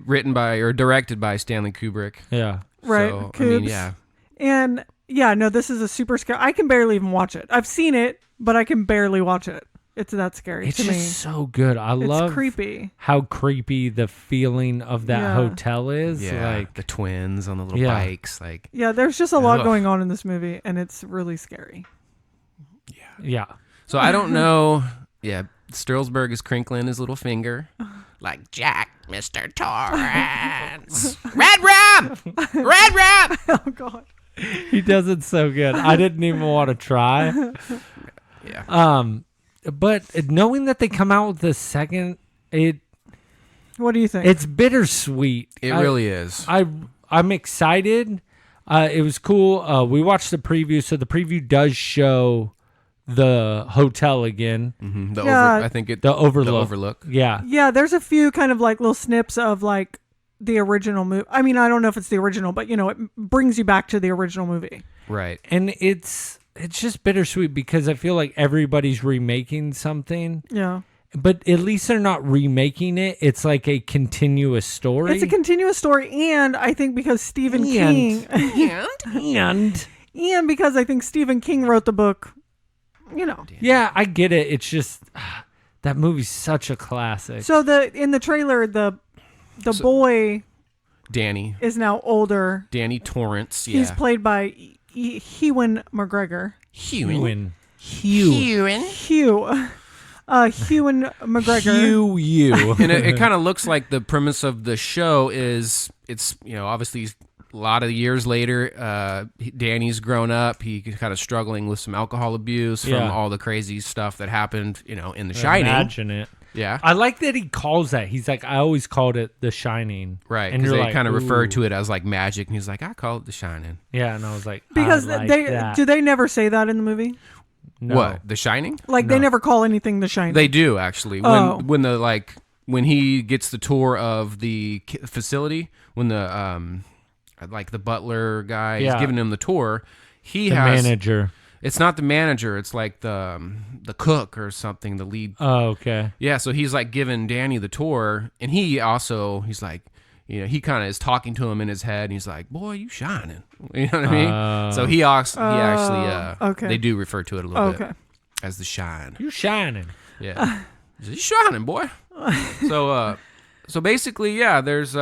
Speaker 5: Written by or directed by Stanley Kubrick.
Speaker 2: Yeah.
Speaker 1: Right.
Speaker 5: So,
Speaker 1: Coobs.
Speaker 5: yeah.
Speaker 1: And yeah, no, this is a super scary. I can barely even watch it. I've seen it, but I can barely watch it. It's that scary
Speaker 2: It's
Speaker 1: to
Speaker 2: just
Speaker 1: me.
Speaker 2: so good. I
Speaker 1: It's
Speaker 2: love
Speaker 1: creepy.
Speaker 2: how creepy the feeling of that
Speaker 1: Yeah.
Speaker 2: hotel is.
Speaker 5: Yeah. The twins on the little
Speaker 2: Yeah.
Speaker 5: bikes.
Speaker 1: Yeah, there's just a lot
Speaker 5: Ugh.
Speaker 1: going on in this movie, and it's really scary.
Speaker 2: yeah.
Speaker 5: So I don't know. Yeah. Sturlsberg is crinkling his little finger. Like Jack, Mr. Torrance. Red rum! Red rum!
Speaker 1: Oh God.
Speaker 2: He does it so good. I didn't even want to try.
Speaker 5: Yeah.
Speaker 2: But knowing that they come out with the second,
Speaker 1: What do you think?
Speaker 2: it's bittersweet.
Speaker 5: It really is.
Speaker 2: I'm excited. It was cool. We watched the preview, so the preview does show the hotel again.
Speaker 5: Mhm.
Speaker 1: Yeah.
Speaker 5: I think
Speaker 2: The overlook.
Speaker 5: The overlook.
Speaker 2: Yeah.
Speaker 1: Yeah, there's a few kind of little snips of the original movie. I mean, I don't know if it's the original, but it brings you back to the original movie.
Speaker 5: Right.
Speaker 2: And it's just bittersweet because I feel like everybody's remaking something.
Speaker 1: Yeah.
Speaker 2: But at least they're not remaking it. It's like a continuous story.
Speaker 1: It's a continuous story, and I think because Stephen King, and because I think Stephen King wrote the book,
Speaker 2: Yeah, I get it. It's just that movie's such a classic.
Speaker 1: So in the trailer, the boy
Speaker 5: Danny
Speaker 1: is now older.
Speaker 5: Danny Torrance. Yeah.
Speaker 1: He's played by Ewan McGregor.
Speaker 2: Hugh.
Speaker 1: Ewan McGregor.
Speaker 2: Hugh.
Speaker 5: And it kind of looks like the premise of the show is it's obviously a lot of years later. Danny's grown up. He's kind of struggling with some alcohol abuse from all the crazy stuff that happened, in The Shining.
Speaker 2: Imagine it.
Speaker 5: Yeah,
Speaker 2: I like that he calls that. He's like, I always called it The Shining.
Speaker 5: right.
Speaker 2: And
Speaker 5: Because
Speaker 2: you're
Speaker 5: they
Speaker 2: like,
Speaker 5: kind of refer
Speaker 2: ooh.
Speaker 5: to it as like magic, and he's like, I call it The Shining.
Speaker 2: Yeah, and I was like,
Speaker 1: Because
Speaker 2: I like
Speaker 1: they
Speaker 2: that.
Speaker 1: do they never say that in the movie?
Speaker 2: No.
Speaker 5: What? The Shining?
Speaker 1: Like they never call anything The Shining.
Speaker 5: They do actually.
Speaker 1: Oh.
Speaker 5: When he gets the tour of the facility, when the the butler guy is giving him the tour,
Speaker 2: The manager.
Speaker 5: It's not the manager. It's like the cook or something. The lead.
Speaker 2: Oh, okay.
Speaker 5: Yeah. So he's like giving Danny the tour, and he's like, he kind of is talking to him in his head, and he's like, "Boy, you shining." You know what I mean? So he actually
Speaker 1: okay.
Speaker 5: they do refer to it a little
Speaker 1: Okay.
Speaker 5: bit as the shine.
Speaker 2: You shining.
Speaker 5: Yeah. He's shining, boy. So basically, yeah, there's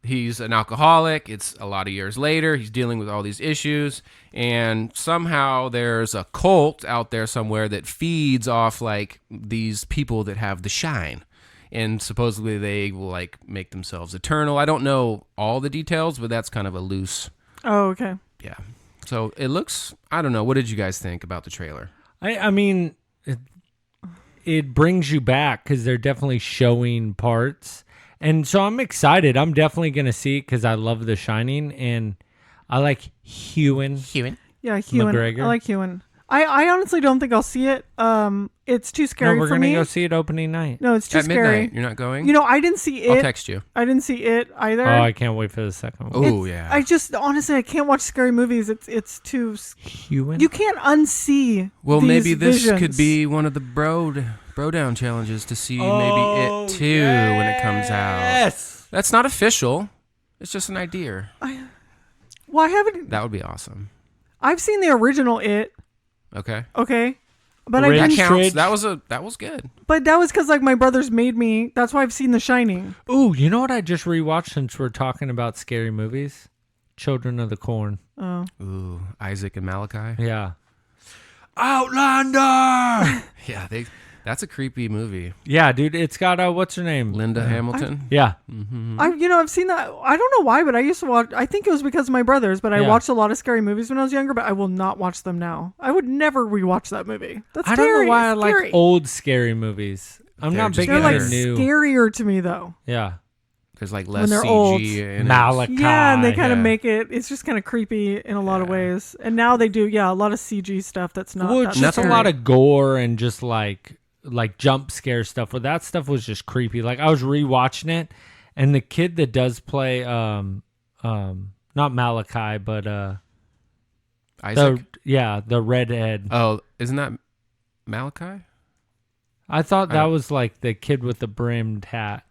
Speaker 5: he's an alcoholic. It's a lot of years later. He's dealing with all these issues, and somehow there's a cult out there somewhere that feeds off like these people that have the shine, and supposedly they will like make themselves eternal. I don't know all the details, but that's kind of a loose.
Speaker 1: Oh, okay.
Speaker 5: Yeah. So it looks. I don't know. What did you guys think about the trailer?
Speaker 2: I mean, it brings you back because they're definitely showing parts. And so I'm excited. I'm definitely going to see it because I love The Shining. And I like Ewan.
Speaker 1: Yeah, Ewan.
Speaker 2: McGregor.
Speaker 1: I like Ewan. I honestly don't think I'll see it. It's too scary
Speaker 2: No, we're
Speaker 1: for
Speaker 2: going
Speaker 1: me.
Speaker 2: to go see it opening night.
Speaker 1: No, it's too
Speaker 5: At
Speaker 1: scary.
Speaker 5: midnight. You're not going?
Speaker 1: I didn't see it.
Speaker 5: I'll text you.
Speaker 1: I didn't see it either.
Speaker 2: Oh, I can't wait for the second one.
Speaker 5: Oh, yeah.
Speaker 1: I just honestly I can't watch scary movies. It's too.
Speaker 2: Ewan?
Speaker 1: You can't unsee.
Speaker 5: Well,
Speaker 1: these
Speaker 5: maybe this
Speaker 1: visions.
Speaker 5: could be one of the bro down challenges to see maybe it too when it comes out.
Speaker 2: Yes.
Speaker 5: That's not official. It's just an idea.
Speaker 1: Well, I haven't.
Speaker 5: That would be awesome.
Speaker 1: I've seen the original It.
Speaker 5: Okay.
Speaker 1: Okay. But
Speaker 2: Ridge
Speaker 1: I
Speaker 5: That
Speaker 1: didn't.
Speaker 5: counts.
Speaker 2: Ridge.
Speaker 5: That was good.
Speaker 1: But that was because like my brothers made me. That's why I've seen The Shining.
Speaker 2: Ooh, you know what I just rewatched since we're talking about scary movies? Children of the Corn.
Speaker 1: Oh.
Speaker 5: Ooh, Isaac and Malachi.
Speaker 2: Yeah. Outlander!
Speaker 5: Yeah, that's a creepy movie.
Speaker 2: Yeah, dude, it's got, what's her name?
Speaker 5: Linda Hamilton.
Speaker 2: Yeah.
Speaker 1: I've seen that. I don't know why, but I used to watch. I think it was because of my brothers. But I
Speaker 2: Yeah.
Speaker 1: watched a lot of scary movies when I was younger. But I will not watch them now. I would never rewatch that movie. That's
Speaker 2: I
Speaker 1: scary.
Speaker 2: don't know why I
Speaker 1: scary.
Speaker 2: like old scary movies. I'm
Speaker 5: They're
Speaker 2: not
Speaker 5: just
Speaker 2: big
Speaker 1: They're
Speaker 2: into
Speaker 1: like
Speaker 2: new.
Speaker 1: scarier to me though.
Speaker 2: Yeah.
Speaker 5: There's like less
Speaker 1: they're
Speaker 5: CG
Speaker 1: old.
Speaker 5: in it.
Speaker 2: Malachi.
Speaker 1: Yeah, and they kind of
Speaker 5: yeah.
Speaker 1: make it. It's just kind of creepy in a lot of ways. And now they do, a lot of CG stuff that's not.
Speaker 2: Well,
Speaker 1: that
Speaker 2: just a
Speaker 1: scary.
Speaker 2: lot of gore and just like jump scare stuff. Well, that stuff was just creepy. Like I was rewatching it, and the kid that does play not Malachi, but
Speaker 5: Isaac.
Speaker 2: the redhead.
Speaker 5: Oh, isn't that Malachi?
Speaker 2: I thought that was like the kid with the brimmed hat.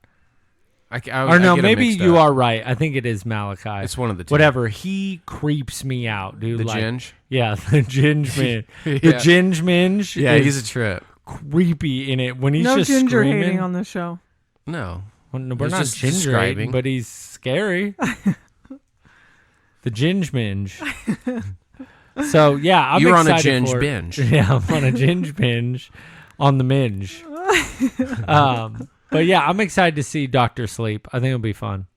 Speaker 5: I
Speaker 2: Or no,
Speaker 5: get 'em
Speaker 2: maybe
Speaker 5: mixed
Speaker 2: you
Speaker 5: up.
Speaker 2: are right. I think it is Malachi.
Speaker 5: It's one of the two.
Speaker 2: Whatever. He creeps me out, dude.
Speaker 5: The
Speaker 2: like,
Speaker 5: Ginge?
Speaker 2: Yeah, the Ginge man. The
Speaker 5: Yeah.
Speaker 2: Ginge Minge.
Speaker 5: Yeah,
Speaker 2: is
Speaker 5: he's a trip.
Speaker 2: creepy in it when he's
Speaker 1: no
Speaker 2: just
Speaker 1: ginger
Speaker 2: screaming.
Speaker 1: hating on this show.
Speaker 5: No.
Speaker 2: Well, no, we're
Speaker 5: He's
Speaker 2: not
Speaker 5: just
Speaker 2: ginger
Speaker 5: describing.
Speaker 2: hating, but he's scary. The Ginge Minge. So yeah, I'm
Speaker 5: You're on a
Speaker 2: excited
Speaker 5: Ginge
Speaker 2: for it.
Speaker 5: binge.
Speaker 2: Yeah, I'm on a Ginge binge on the Minge. But yeah, I'm excited to see Doctor Sleep. I think it'll be fun.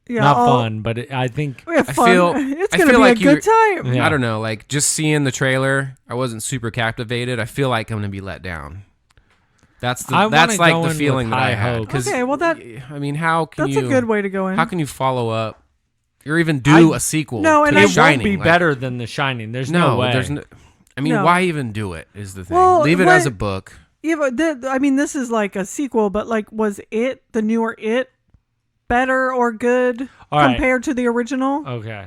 Speaker 1: Yeah,
Speaker 2: Not fun, but I think
Speaker 1: We have
Speaker 5: I
Speaker 1: fun.
Speaker 5: feel-
Speaker 1: it's
Speaker 5: I
Speaker 1: gonna
Speaker 5: feel
Speaker 1: be
Speaker 5: like
Speaker 1: a good time.
Speaker 2: Yeah.
Speaker 5: I don't know, like just seeing the trailer, I wasn't super captivated. I feel like I'm gonna be let down. That's
Speaker 2: I wanna
Speaker 5: like
Speaker 2: go
Speaker 5: the
Speaker 2: in
Speaker 5: feeling
Speaker 2: with
Speaker 5: that I
Speaker 2: high
Speaker 5: had.
Speaker 2: hopes.
Speaker 5: 'Cause,
Speaker 1: Okay, well,
Speaker 5: I mean, how can
Speaker 1: That's
Speaker 5: you?
Speaker 1: a good way to go in.
Speaker 5: How can you follow up, or even do a sequel?
Speaker 1: No,
Speaker 5: to
Speaker 1: and
Speaker 5: The
Speaker 1: I
Speaker 2: it
Speaker 1: won't
Speaker 2: won't
Speaker 5: Shining?
Speaker 2: be
Speaker 5: Like,
Speaker 2: better than The Shining. There's no,
Speaker 5: No,
Speaker 2: way.
Speaker 5: there's no. I mean,
Speaker 1: No.
Speaker 5: why even do it? Is the thing.
Speaker 1: Well,
Speaker 5: Leave it
Speaker 1: what-
Speaker 5: as a book.
Speaker 1: Yeah, but I mean, this is like a sequel, but like, was it the newer It better or good
Speaker 2: All right.
Speaker 1: compared to the original?
Speaker 2: Okay.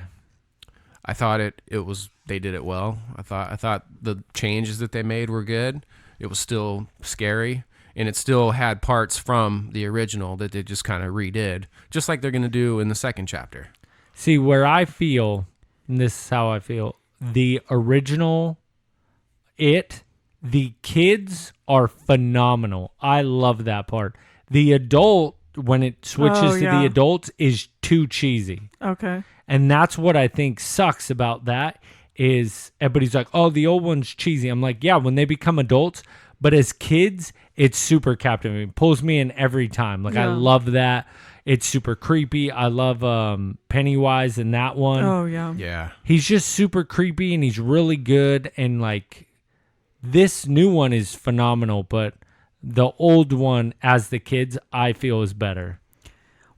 Speaker 5: I thought it was they did it well. I thought the changes that they made were good. it was still scary, and it still had parts from the original that they just kind of redid, just like they're going to do in the second chapter.
Speaker 2: See, where I feel, and this is how I feel, the original the kids are phenomenal. I love that part. The adult, when it switches to the adults, is too cheesy.
Speaker 1: Okay.
Speaker 2: And that's what I think sucks about that is everybody's like, oh, the old one's cheesy. I'm like, yeah, when they become adults, but as kids, it's super captivating. Pulls me in every time. Like, I love that. It's super creepy. I love Pennywise in that one.
Speaker 1: Oh, yeah.
Speaker 5: Yeah.
Speaker 2: He's just super creepy, and he's really good. And, like, this new one is phenomenal, but the old one, as the kids, I feel is better.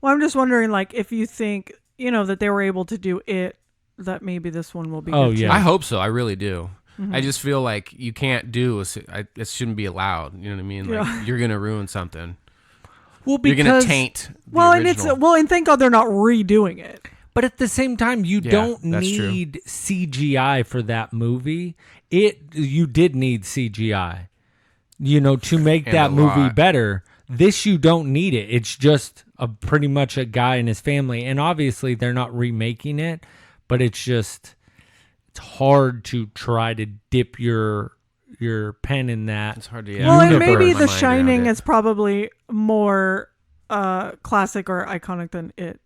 Speaker 1: Well, I'm just wondering, like, if you think, that they were able to do it, that maybe this one will be good too.
Speaker 5: I hope so. I really do. I just feel like you can't it shouldn't be allowed. You know what I mean? Like, you're going to ruin something.
Speaker 2: Well, because
Speaker 5: you're going to taint the original.
Speaker 1: and thank God they're not redoing it.
Speaker 2: But at the same time, you don't need CGI for that movie. You did need CGI, to make that movie better. This, you don't need it. It's just pretty much a guy and his family. And obviously, they're not remaking it, but it's hard to try to dip your pen in that.
Speaker 5: It's hard to,
Speaker 1: Well, and maybe The Shining is probably more classic or iconic than it,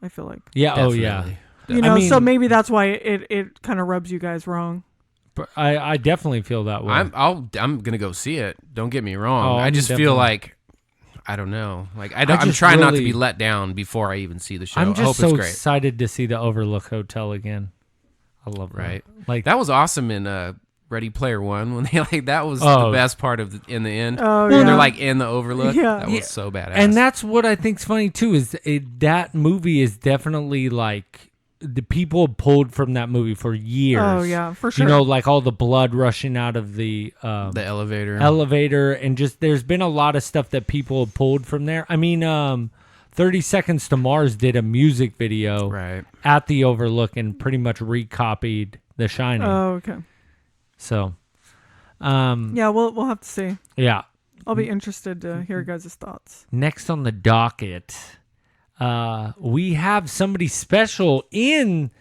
Speaker 1: I feel like.
Speaker 2: Yeah,
Speaker 5: Definitely.
Speaker 2: oh yeah.
Speaker 1: So maybe that's why it kind of rubs you guys wrong.
Speaker 2: But I definitely feel that way.
Speaker 5: I'm gonna go see it. Don't get me wrong.
Speaker 2: Oh,
Speaker 5: I just feel like I don't know. Like I'm trying not to be let down before I even see the show.
Speaker 2: I'm
Speaker 5: I
Speaker 2: just
Speaker 5: hope
Speaker 2: so
Speaker 5: it's great.
Speaker 2: excited to see the Overlook Hotel again. I love that.
Speaker 5: Right.
Speaker 2: Like
Speaker 5: that was awesome in Ready Player One when they that was the best part of in the end.
Speaker 1: Oh,
Speaker 5: when
Speaker 1: yeah.
Speaker 5: they're like in the Overlook.
Speaker 1: Yeah.
Speaker 5: That was so badass.
Speaker 2: And that's what I think's funny too is that movie is definitely like the people pulled from that movie for years.
Speaker 1: Oh yeah, for sure.
Speaker 2: Like all the blood rushing out of the elevator, and just there's been a lot of stuff that people have pulled from there. I mean, 30 Seconds to Mars did a music video at the Overlook and pretty much recopied The Shining.
Speaker 1: Oh, okay.
Speaker 2: So,
Speaker 1: yeah, we'll have to see.
Speaker 2: Yeah,
Speaker 1: I'll be interested to hear your guys' thoughts.
Speaker 2: Next on the docket, we have somebody special in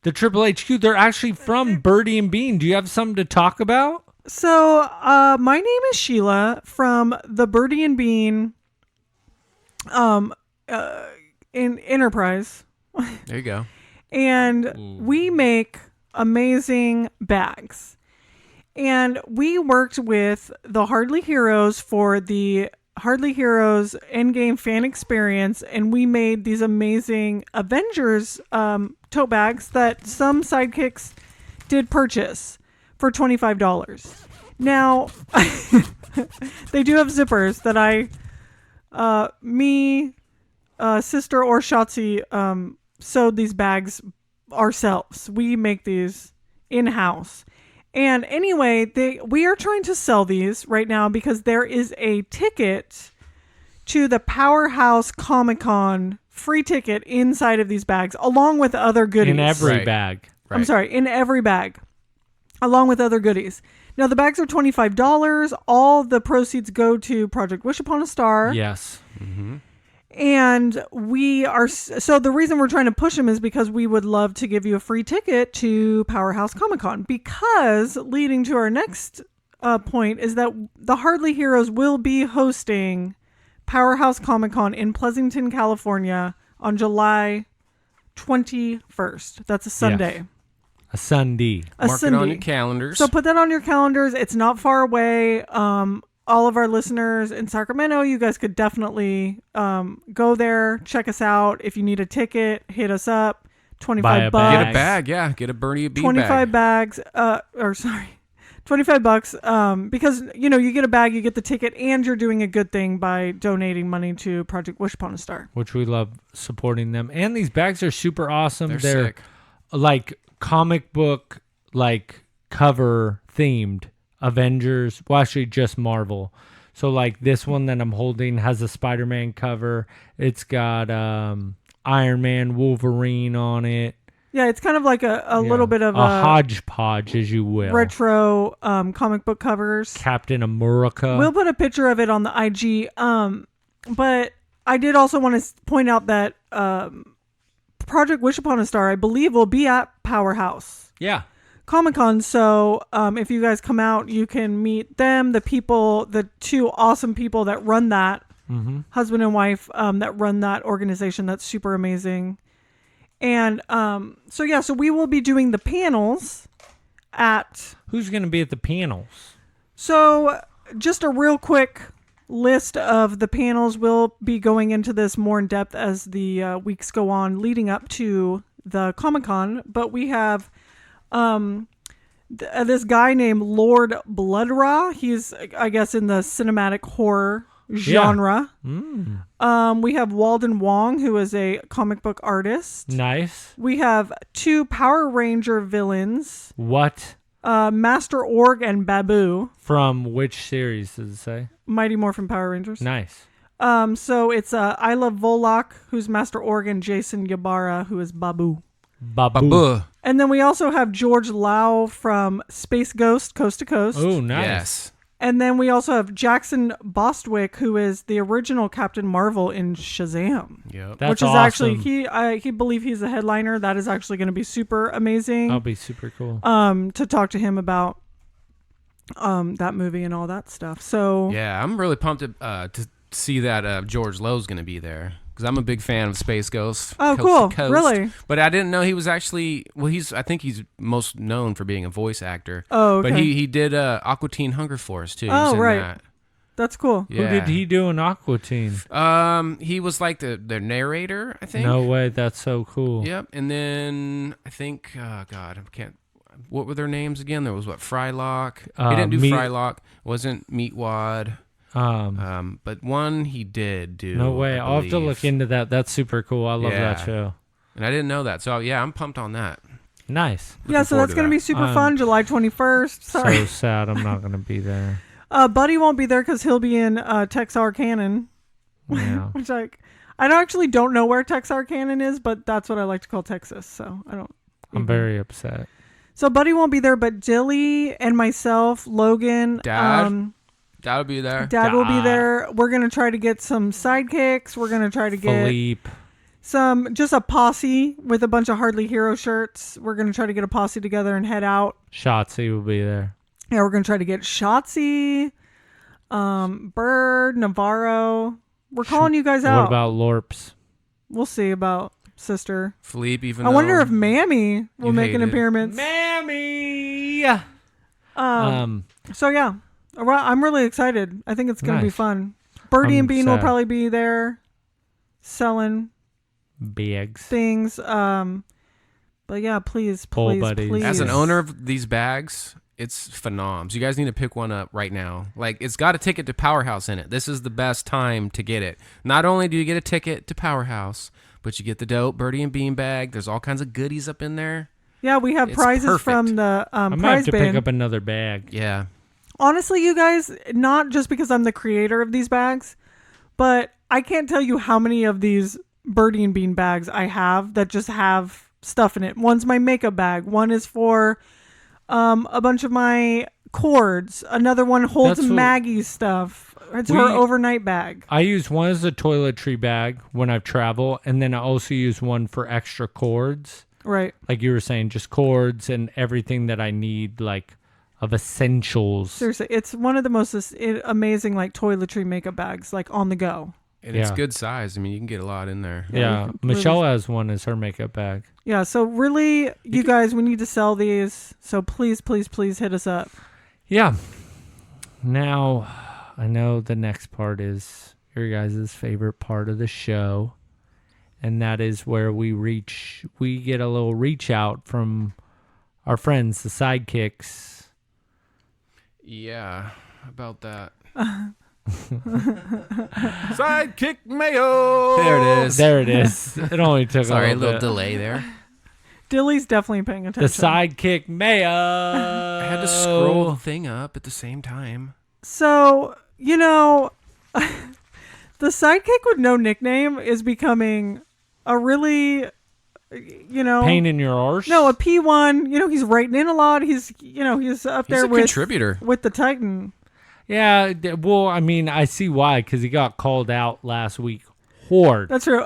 Speaker 2: the Triple HQ. They're actually from Birdie and Bean. Do you have something to talk about?
Speaker 1: So, my name is Sheila from the Birdie and Bean in Enterprise.
Speaker 5: There you go.
Speaker 1: And we make amazing bags. And we worked with the Hardly Heroes for the Hardly Heroes Endgame fan experience, and we made these amazing Avengers tote bags that some sidekicks did purchase for $25. Now, they do have zippers that Sister or Shotzi sewed these bags ourselves. We make these in-house. And anyway, we are trying to sell these right now because there is a ticket to the Powerhouse Comic-Con free ticket inside of these bags, along with other goodies.
Speaker 2: In every bag.
Speaker 1: I'm sorry, in every bag, along with other goodies. Now, the bags are $25. All the proceeds go to Project Wish Upon a Star.
Speaker 2: Yes.
Speaker 5: Mm-hmm.
Speaker 1: And so the reason we're trying to push them is because we would love to give you a free ticket to Powerhouse Comic-Con, because leading to our next point is that the Hardly Heroes will be hosting Powerhouse Comic-Con in Pleasanton, California on July 21st. That's a Sunday.
Speaker 2: Yes. A Sunday.
Speaker 5: Mark it on your calendars.
Speaker 1: So put that on your calendars. It's not far away. All of our listeners in Sacramento, you guys could definitely go there, check us out. If you need a ticket, hit us up. $25.
Speaker 5: Get a bag, yeah. Get a Birdie and Bean
Speaker 1: 25 bags. $25. Because you get a bag, you get the ticket, and you're doing a good thing by donating money to Project Wish Upon a Star,
Speaker 2: which we love supporting them. And these bags are super awesome.
Speaker 5: They're sick.
Speaker 2: Like comic book, like cover themed. Avengers, well, actually just Marvel. So like this one that I'm holding has a Spider-Man cover. It's got Iron Man, Wolverine on it.
Speaker 1: Yeah, it's kind of like a little bit of
Speaker 2: a hodgepodge, as you will.
Speaker 1: retro comic book covers.
Speaker 2: Captain America.
Speaker 1: We'll put a picture of it on the IG. But I did also want to point out that Project Wish Upon a Star, I believe, will be at Powerhouse
Speaker 2: Yeah.
Speaker 1: Comic-Con. So if you guys come out, you can meet them, the two awesome people that run that, husband and wife that run that organization. That's super amazing. And so we will be doing the panels at...
Speaker 2: Who's going to be at the panels?
Speaker 1: So just a real quick list of the panels. We'll be going into this more in depth as the weeks go on leading up to the Comic-Con. But we have this guy named Lord Bloodraw. He's, I guess, in the cinematic horror genre. We have Walden Wong, who is a comic book artist.
Speaker 2: Nice.
Speaker 1: We have 2 Power Ranger villains.
Speaker 2: What?
Speaker 1: Master Org and Babu.
Speaker 2: From which series does it say?
Speaker 1: Mighty Morphin Power Rangers.
Speaker 2: Nice.
Speaker 1: So it's Isla Volok, who's Master Org, and Jason Yabara, who is Babu.
Speaker 2: Babu.
Speaker 1: And then we also have George Lau from Space Ghost, Coast to Coast.
Speaker 2: Oh, nice.
Speaker 5: Yes.
Speaker 1: And then we also have Jackson Bostwick, who is the original Captain Marvel in Shazam.
Speaker 5: Yep.
Speaker 2: That's
Speaker 1: which is
Speaker 2: awesome.
Speaker 1: actually, he believe he's a headliner. That is actually going to be super amazing.
Speaker 2: That'll be super cool.
Speaker 1: To talk to him about that movie and all that stuff. So
Speaker 5: Yeah, I'm really pumped to see that George Lowe's going to be there. Because I'm a big fan of Space Ghost.
Speaker 1: Oh,
Speaker 5: Coast
Speaker 1: cool.
Speaker 5: to Coast.
Speaker 1: Really?
Speaker 5: But I didn't know he was actually... Well, I think he's most known for being a voice actor.
Speaker 1: Oh, okay.
Speaker 5: But he did Aqua Teen Hunger Force, too.
Speaker 1: Oh,
Speaker 5: He's in
Speaker 1: right.
Speaker 5: that.
Speaker 1: That's cool.
Speaker 5: Yeah.
Speaker 2: Who did he do in Aqua Teen?
Speaker 5: He was like the narrator, I think.
Speaker 2: No way. That's so cool.
Speaker 5: Yep. And then I think... God, I can't... What were their names again? There was, Frylock. He didn't do Frylock. Wasn't Meatwad. But one he did do.
Speaker 2: No way. I'll have to look into that. That's super cool. I love that
Speaker 5: Yeah.
Speaker 2: show.
Speaker 5: And I didn't know that. So, yeah, I'm pumped on that.
Speaker 2: Nice.
Speaker 1: Yeah, so that's going to be super fun. July 21st. Sorry.
Speaker 2: So sad I'm not going to be there.
Speaker 1: Buddy won't be there because he'll be in Texarkana.
Speaker 2: Yeah.
Speaker 1: Which I actually don't know where Texarkana is, but that's what I like to call Texas. So I don't.
Speaker 2: I'm very upset.
Speaker 1: So Buddy won't be there, but Dilly and myself, Logan,
Speaker 5: Dad? Dad will be there.
Speaker 1: Dad will be there. We're going to try to get some sidekicks. We're going to try to get
Speaker 2: Philippe.
Speaker 1: just a posse with a bunch of Hardly Hero shirts. We're going to try to get a posse together and head out.
Speaker 2: Shotzi will be there.
Speaker 1: Yeah, we're going to try to get Shotzi, Bird, Navarro. We're calling you guys out.
Speaker 2: What about Lorps?
Speaker 1: We'll see about Sister.
Speaker 5: Philippe, even
Speaker 1: I wonder if Mammy will
Speaker 5: you
Speaker 1: make an
Speaker 5: hated-
Speaker 1: appearance.
Speaker 2: Mammy!
Speaker 1: So yeah, I'm really excited. I think it's going to be
Speaker 2: Nice.
Speaker 1: fun. Birdie
Speaker 2: I'm
Speaker 1: and Bean will
Speaker 2: sad.
Speaker 1: probably be there selling
Speaker 2: Bags.
Speaker 1: things. But yeah, please, please,
Speaker 2: buddies.
Speaker 1: please.
Speaker 5: As an owner of these bags, it's phenoms. You guys need to pick one up right now. Like, it's got a ticket to Powerhouse in it. This is the best time to get it. Not only do you get a ticket to Powerhouse, but you get the dope Birdie and Bean bag. There's all kinds of goodies up in there.
Speaker 1: Yeah, we have
Speaker 5: It's
Speaker 1: prizes
Speaker 5: perfect.
Speaker 1: from the
Speaker 2: I might have
Speaker 1: prize
Speaker 2: to
Speaker 1: bin.
Speaker 2: pick up another bag.
Speaker 5: Yeah.
Speaker 1: Honestly, you guys, not just because I'm the creator of these bags, but I can't tell you how many of these Birdie and Bean bags I have that just have stuff in it. One's my makeup bag. One is for a bunch of my cords. Another one holds
Speaker 2: That's what-
Speaker 1: Maggie's stuff. It's her overnight bag.
Speaker 2: I use one as a toiletry bag when I travel, and then I also use one for extra cords.
Speaker 1: Right.
Speaker 2: Like you were saying, just cords and everything that I need, like, of essentials.
Speaker 1: Seriously, it's one of the most amazing like toiletry makeup bags, like on the go.
Speaker 5: And it's
Speaker 2: Yeah.
Speaker 5: good size. I mean, you can get a lot in there.
Speaker 2: Yeah, Michelle has one as her makeup bag.
Speaker 1: Yeah, so really, you guys, we need to sell these. So please, please, please hit us up.
Speaker 2: Yeah. Now, I know the next part is your guys' favorite part of the show, and that is where we get a little reach out from our friends, the sidekicks.
Speaker 5: Yeah, about that. Sidekick mayo. There it is.
Speaker 2: There it is. It only took
Speaker 5: Sorry,
Speaker 2: a
Speaker 5: a little
Speaker 2: bit.
Speaker 5: delay there.
Speaker 1: Dilly's definitely paying
Speaker 2: The
Speaker 1: attention.
Speaker 2: sidekick mayo.
Speaker 5: I had to scroll the thing up at the same time.
Speaker 1: So, the sidekick with no nickname is becoming a really You know,
Speaker 2: Pain in your arse?
Speaker 1: no, a P1. You know, he's writing in a lot. He's up there
Speaker 5: a
Speaker 1: with
Speaker 5: contributor.
Speaker 1: with the Titan.
Speaker 2: Yeah, well, I mean, I see why, because he got called out last week hard.
Speaker 1: That's true.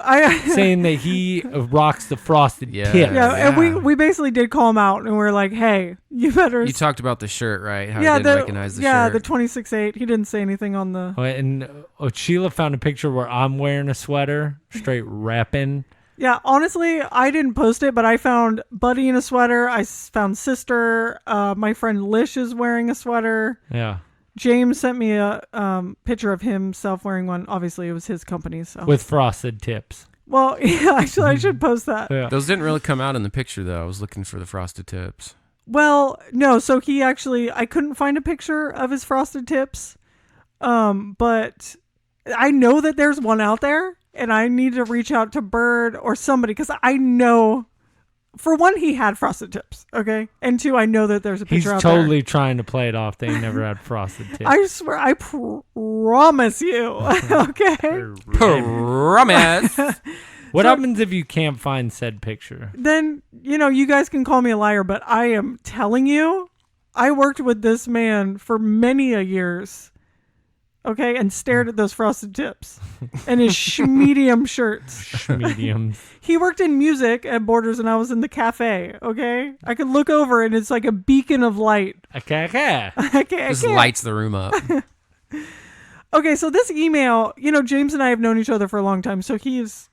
Speaker 2: saying that he rocks the frosted
Speaker 5: Yeah.
Speaker 2: tip.
Speaker 1: Yeah, and we basically did call him out, and we are like, "Hey, you better."
Speaker 5: You talked about the shirt, right? How
Speaker 1: yeah,
Speaker 5: he didn't recognize the
Speaker 1: yeah,
Speaker 5: shirt.
Speaker 1: the 26.8. He didn't say anything on the.
Speaker 2: Oh, and Sheila found a picture where I'm wearing a sweater, straight repping.
Speaker 1: Yeah, honestly, I didn't post it, but I found Buddy in a sweater. I found Sister. My friend Lish is wearing a sweater.
Speaker 2: Yeah.
Speaker 1: James sent me a picture of himself wearing one. Obviously, it was his company. So.
Speaker 2: With frosted tips.
Speaker 1: Well, yeah, actually, I should post that.
Speaker 2: Yeah.
Speaker 5: Those didn't really come out in the picture, though. I was looking for the frosted tips.
Speaker 1: Well, no. So he actually, I couldn't find a picture of his frosted tips, but I know that there's one out there, and I need to reach out to Bird or somebody because I know, for one, he had frosted tips. Okay, and two, I know that there's a
Speaker 2: He's
Speaker 1: picture out
Speaker 2: totally
Speaker 1: there.
Speaker 2: trying to play it off that he never had frosted tips.
Speaker 1: I swear, I promise you. Okay.
Speaker 5: Promise.
Speaker 2: What happens if you can't find said picture?
Speaker 1: Then, you guys can call me a liar, but I am telling you, I worked with this man for many a years, okay, and stared at those frosted tips and his medium shirts.
Speaker 2: Mediums.
Speaker 1: He worked in music at Borders, and I was in the cafe, okay? I could look over, and it's like a beacon of light.
Speaker 2: Okay.
Speaker 5: Just lights the room up.
Speaker 1: Okay, so this email, James and I have known each other for a long time, so he's,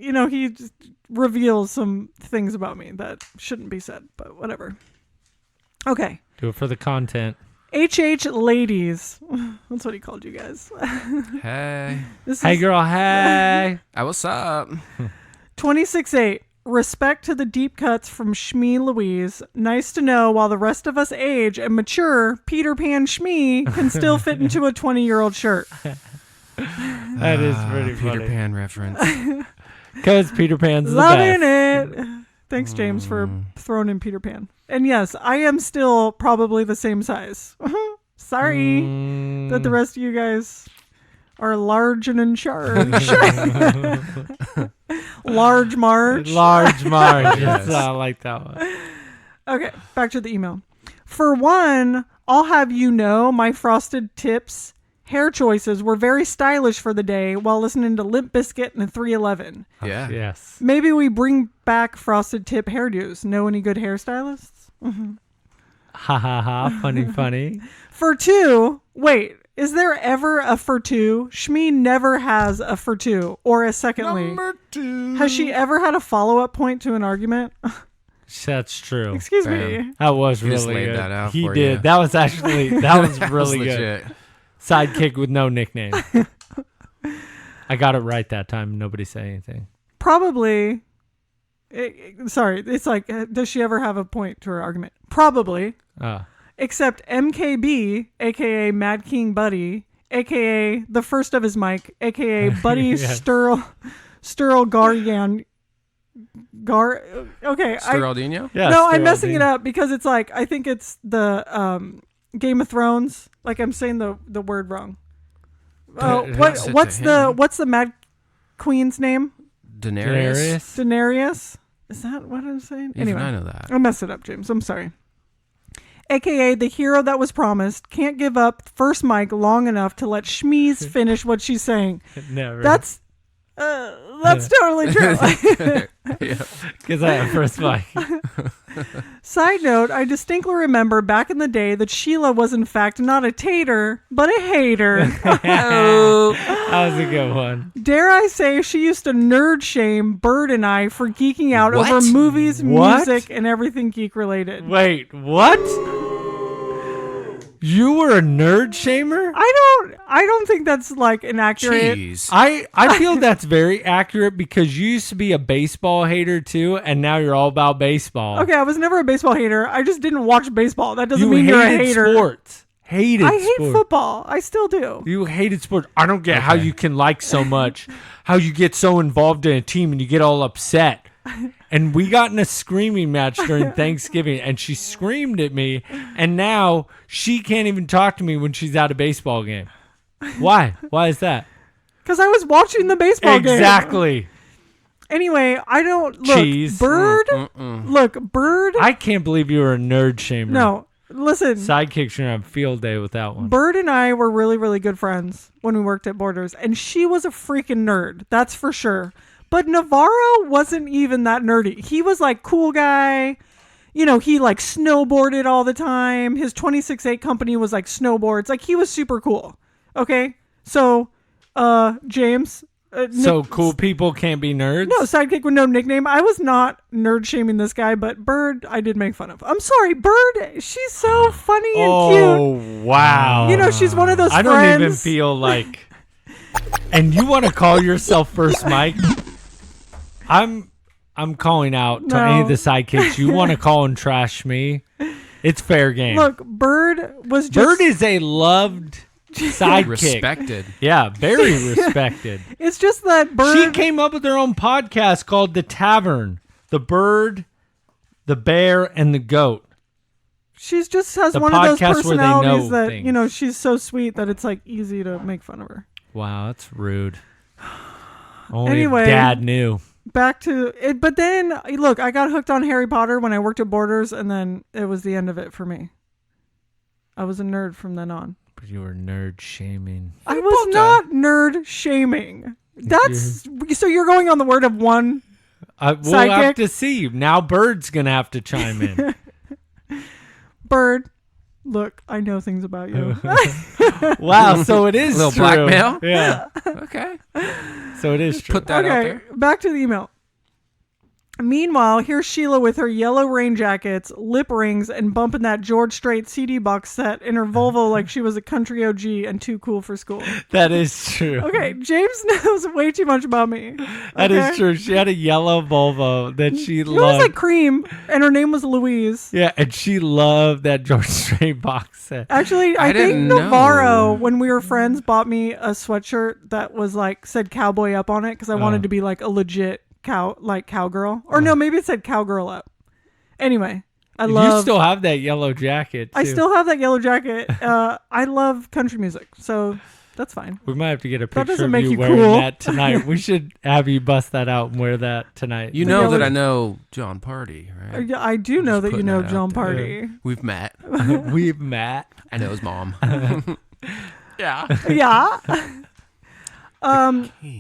Speaker 1: he just reveals some things about me that shouldn't be said, but whatever. Okay.
Speaker 2: Do it for the content.
Speaker 1: HH ladies. That's what he called you guys.
Speaker 5: Hey.
Speaker 2: Hey, girl. Hey.
Speaker 5: What's up?
Speaker 1: 26.8. Respect to the deep cuts from Shmee Louise. Nice to know while the rest of us age and mature, Peter Pan Shmee can still fit into a 20-year-old shirt.
Speaker 2: That is pretty
Speaker 5: Peter
Speaker 2: funny.
Speaker 5: Pan reference.
Speaker 2: Because Peter Pan's the
Speaker 1: Loving
Speaker 2: best.
Speaker 1: it. Thanks, James, for throwing in Peter Pan. And yes, I am still probably the same size. Sorry that the rest of you guys are large and in charge. Large Marge.
Speaker 2: Large Marge.
Speaker 5: Yes.
Speaker 2: I like that one.
Speaker 1: Okay, back to the email. For one, I'll have you know my Frosted Tips hair choices were very stylish for the day while listening to Limp Bizkit and 311.
Speaker 5: Yeah.
Speaker 2: Yes.
Speaker 1: Maybe we bring back Frosted Tip hairdos. Know any good hairstylists?
Speaker 2: Ha ha ha. Funny, funny.
Speaker 1: For two, wait, is there ever a for two? Shmee never has a for two or a secondly.
Speaker 5: Number 2.
Speaker 1: Has she ever had a follow-up point to an argument?
Speaker 2: That's true.
Speaker 1: Excuse
Speaker 5: Bam.
Speaker 1: me.
Speaker 2: That was
Speaker 5: He
Speaker 2: really
Speaker 5: just laid
Speaker 2: good.
Speaker 5: that out
Speaker 2: He
Speaker 5: for
Speaker 2: did.
Speaker 5: you.
Speaker 2: That was actually that was really good.
Speaker 5: Legit.
Speaker 2: Sidekick with no nickname. I got it right that time. Nobody said anything.
Speaker 1: Probably. Sorry, it's like, does she ever have a point to her argument? Probably. Except MKB, aka Mad King Buddy, aka the first of his mic, aka Buddy
Speaker 2: Yes.
Speaker 1: Sturl Garyan. Okay.
Speaker 5: Steraldinho?
Speaker 2: Yeah.
Speaker 1: No, I'm messing it up because it's like, I think it's the Game of Thrones. Like I'm saying the word wrong. Oh, what's the Mad Queen's name?
Speaker 5: Daenerys?
Speaker 1: Daenerys? Is that what I'm saying?
Speaker 5: Even
Speaker 1: Anyway,
Speaker 5: I know that.
Speaker 1: I messed it up, James. I'm sorry. AKA the hero that was promised can't give up first mic long enough to let Shmee's finish what she's saying.
Speaker 2: Never.
Speaker 1: That's totally true.
Speaker 2: Because I have first mic.
Speaker 1: Side note, I distinctly remember back in the day that Sheila was in fact not a tater, but a hater.
Speaker 2: That was a good one.
Speaker 1: Dare I say she used to nerd shame Bird and I for geeking out
Speaker 5: What?
Speaker 1: over movies,
Speaker 2: What?
Speaker 1: music, and everything geek related.
Speaker 2: Wait, what? You were a nerd shamer?
Speaker 1: I don't think that's like an accurate.
Speaker 5: Jeez.
Speaker 2: I feel that's very accurate because you used to be a baseball hater too, and now you're all about baseball.
Speaker 1: Okay, I was never a baseball hater. I just didn't watch baseball. That doesn't
Speaker 2: You
Speaker 1: mean you're a
Speaker 2: hated
Speaker 1: hater.
Speaker 2: sports. Hated
Speaker 1: I hate
Speaker 2: sports.
Speaker 1: football. I still do.
Speaker 2: You hated sports. I don't get how you can like so much, how you get so involved in a team and you get all upset. And we got in a screaming match during Thanksgiving, and she screamed at me, and now she can't even talk to me when she's at a baseball game. Why? Why is that?
Speaker 1: Because I was watching the baseball game.
Speaker 2: Exactly.
Speaker 1: Anyway, I don't look.
Speaker 2: Cheese.
Speaker 1: Bird. Look, Bird.
Speaker 2: I can't believe you were a nerd shamer.
Speaker 1: No, listen.
Speaker 2: Sidekicks are on field day with that one.
Speaker 1: Bird and I were really, really good friends when we worked at Borders, and she was a freaking nerd. That's for sure. But Navarro wasn't even that nerdy. He was like cool guy. You know, he like snowboarded all the time. His 26/8 company was like snowboards. Like he was super cool. Okay, so James.
Speaker 2: So cool people can't be nerds?
Speaker 1: No, sidekick with no nickname. I was not nerd shaming this guy, but Bird, I did make fun of. I'm sorry, Bird. She's so funny and cute.
Speaker 2: Oh, wow.
Speaker 1: You know, she's one of those
Speaker 2: I
Speaker 1: friends.
Speaker 2: don't even feel like... And you want to call yourself First Mike? I'm calling out to any of the sidekicks. You want to call and trash me? It's fair game.
Speaker 1: Look, Bird was just...
Speaker 2: Bird is a loved... sidekick.
Speaker 5: Respected.
Speaker 2: Yeah, very respected.
Speaker 1: It's just that Bird...
Speaker 2: She came up with her own podcast called The Tavern. The Bird, the Bear, and the Goat.
Speaker 1: She's just has
Speaker 2: The
Speaker 1: one of those
Speaker 2: podcast where they know
Speaker 1: personalities that,
Speaker 2: things.
Speaker 1: you know, she's so sweet that it's like easy to make fun of her.
Speaker 2: Wow, that's rude. Only
Speaker 1: Anyway.
Speaker 2: Dad knew.
Speaker 1: Back to it, but then look, I got hooked on Harry Potter when I worked at Borders, and then it was the end of it for me. I was a nerd from then on.
Speaker 2: But you were nerd shaming.
Speaker 1: I was not nerd shaming. That's so you're going on the word of one.
Speaker 2: We'll
Speaker 1: Sidekick?
Speaker 2: have to see. Now Bird's gonna have to chime in.
Speaker 1: Bird, look, I know things about you.
Speaker 2: Wow, so it is
Speaker 5: A little
Speaker 2: true.
Speaker 5: blackmail?
Speaker 2: Yeah,
Speaker 5: Okay.
Speaker 2: so it is true.
Speaker 5: Put that out
Speaker 1: Okay,
Speaker 5: there.
Speaker 1: back to the email. Meanwhile, here's Sheila with her yellow rain jackets, lip rings, and bumping that George Strait CD box set in her Volvo like she was a country OG and too cool for school.
Speaker 2: That is true.
Speaker 1: Okay, James knows way too much about me.
Speaker 2: That
Speaker 1: okay?
Speaker 2: is true. She had a yellow Volvo that she
Speaker 1: It was
Speaker 2: loved.
Speaker 1: like cream, and her name was Louise.
Speaker 2: Yeah, and she loved that George Strait box set.
Speaker 1: Actually, I think
Speaker 5: didn't know.
Speaker 1: Navarro, when we were friends, bought me a sweatshirt that was like said cowboy up on it because I wanted to be like a legit cowgirl. Or no, maybe it said cowgirl up. Anyway,
Speaker 2: You still have that yellow jacket, too.
Speaker 1: I still have that yellow jacket. I love country music, so that's fine.
Speaker 2: We might have to get a
Speaker 1: That
Speaker 2: picture
Speaker 1: doesn't
Speaker 2: of
Speaker 1: make
Speaker 2: you
Speaker 1: you
Speaker 2: wearing
Speaker 1: cool.
Speaker 2: that tonight. We should have you bust that out and wear that tonight.
Speaker 5: You know that I know John Party, right?
Speaker 1: Yeah, I do know that you
Speaker 5: putting
Speaker 1: know
Speaker 5: that out
Speaker 1: John
Speaker 5: there.
Speaker 1: Party.
Speaker 5: We've met.
Speaker 2: We've met.
Speaker 5: I know his mom. Yeah.
Speaker 1: Yeah.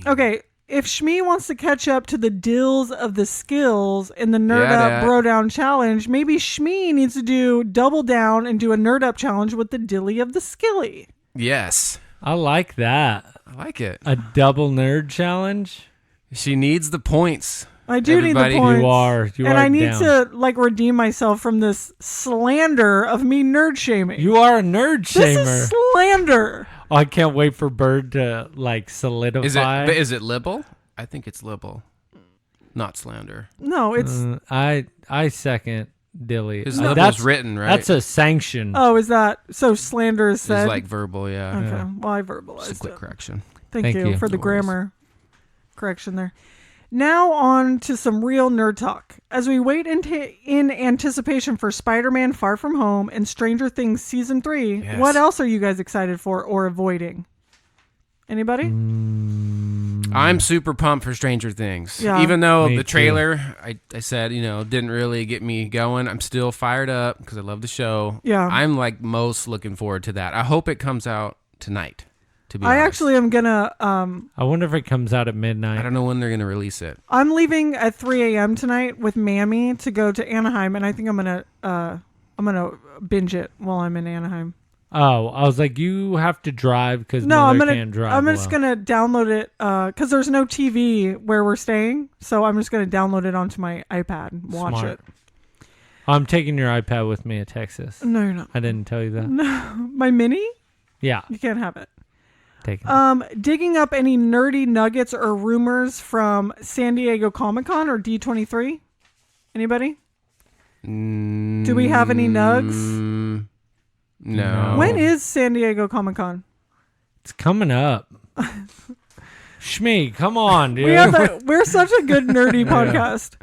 Speaker 1: Okay. If Shmee wants to catch up to the dills of the skills in the Nerd
Speaker 5: Yeah,
Speaker 1: Up
Speaker 5: that.
Speaker 1: Bro Down Challenge, maybe Shmee needs to do double down and do a Nerd Up Challenge with the Dilly of the Skilly.
Speaker 5: Yes.
Speaker 2: I like that.
Speaker 5: I like it.
Speaker 2: A double nerd challenge?
Speaker 5: She needs the points.
Speaker 1: I do
Speaker 5: Everybody-
Speaker 1: need the points.
Speaker 2: You
Speaker 1: and
Speaker 2: are
Speaker 1: I need
Speaker 2: down.
Speaker 1: to like redeem myself from this slander of me nerd shaming.
Speaker 2: You are a nerd
Speaker 1: this
Speaker 2: shamer.
Speaker 1: is slander.
Speaker 2: Oh, I can't wait for Bird to like solidify.
Speaker 5: Is it libel? I think it's libel, not slander.
Speaker 1: No, it's
Speaker 2: I second Dilly.
Speaker 5: Because
Speaker 2: Uh,
Speaker 5: libel's written, right?
Speaker 2: That's a sanction.
Speaker 1: oh, is that so? Slander is said.
Speaker 5: It's like verbal, yeah.
Speaker 1: Okay, well, I
Speaker 5: Just a
Speaker 1: verbalized
Speaker 5: quick
Speaker 1: it.
Speaker 5: correction.
Speaker 1: Thank you
Speaker 2: you.
Speaker 1: for the
Speaker 5: No worries.
Speaker 1: grammar correction there. Now on to some real nerd talk. As we wait in anticipation for Spider-Man Far From Home and Stranger Things Season 3,
Speaker 5: Yes.
Speaker 1: what else are you guys excited for or avoiding? Anybody?
Speaker 5: I'm super pumped for Stranger Things.
Speaker 1: Yeah.
Speaker 5: Even though
Speaker 2: Me
Speaker 5: the
Speaker 2: too.
Speaker 5: trailer, I said, didn't really get me going, I'm still fired up because I love the show.
Speaker 1: Yeah.
Speaker 5: I'm like most looking forward to that. I hope it comes out tonight, to be
Speaker 1: I
Speaker 5: honest.
Speaker 1: actually am gonna
Speaker 2: I wonder if it comes out at midnight.
Speaker 5: I don't know when they're going to release it.
Speaker 1: I'm leaving at 3 a.m. tonight with Mammy to go to Anaheim, and I think I'm gonna binge it while I'm in Anaheim.
Speaker 2: Oh, I was like, you have to drive because
Speaker 1: No,
Speaker 2: mother
Speaker 1: I'm gonna
Speaker 2: can't drive.
Speaker 1: I'm just gonna download it because there's no TV where we're staying, so I'm just gonna download it onto my iPad and watch
Speaker 2: Smart.
Speaker 1: it.
Speaker 2: I'm taking your iPad with me to Texas.
Speaker 1: No, you're not.
Speaker 2: I didn't tell you that.
Speaker 1: My mini?
Speaker 2: Yeah,
Speaker 1: You can't have it.
Speaker 2: take it.
Speaker 1: Digging up any nerdy nuggets or rumors from San Diego Comic-Con or D23? Anybody? Do we have any nugs?
Speaker 5: No.
Speaker 1: When is San Diego Comic-Con?
Speaker 2: It's coming up. Shmee, come on, dude.
Speaker 1: We're such a good nerdy podcast.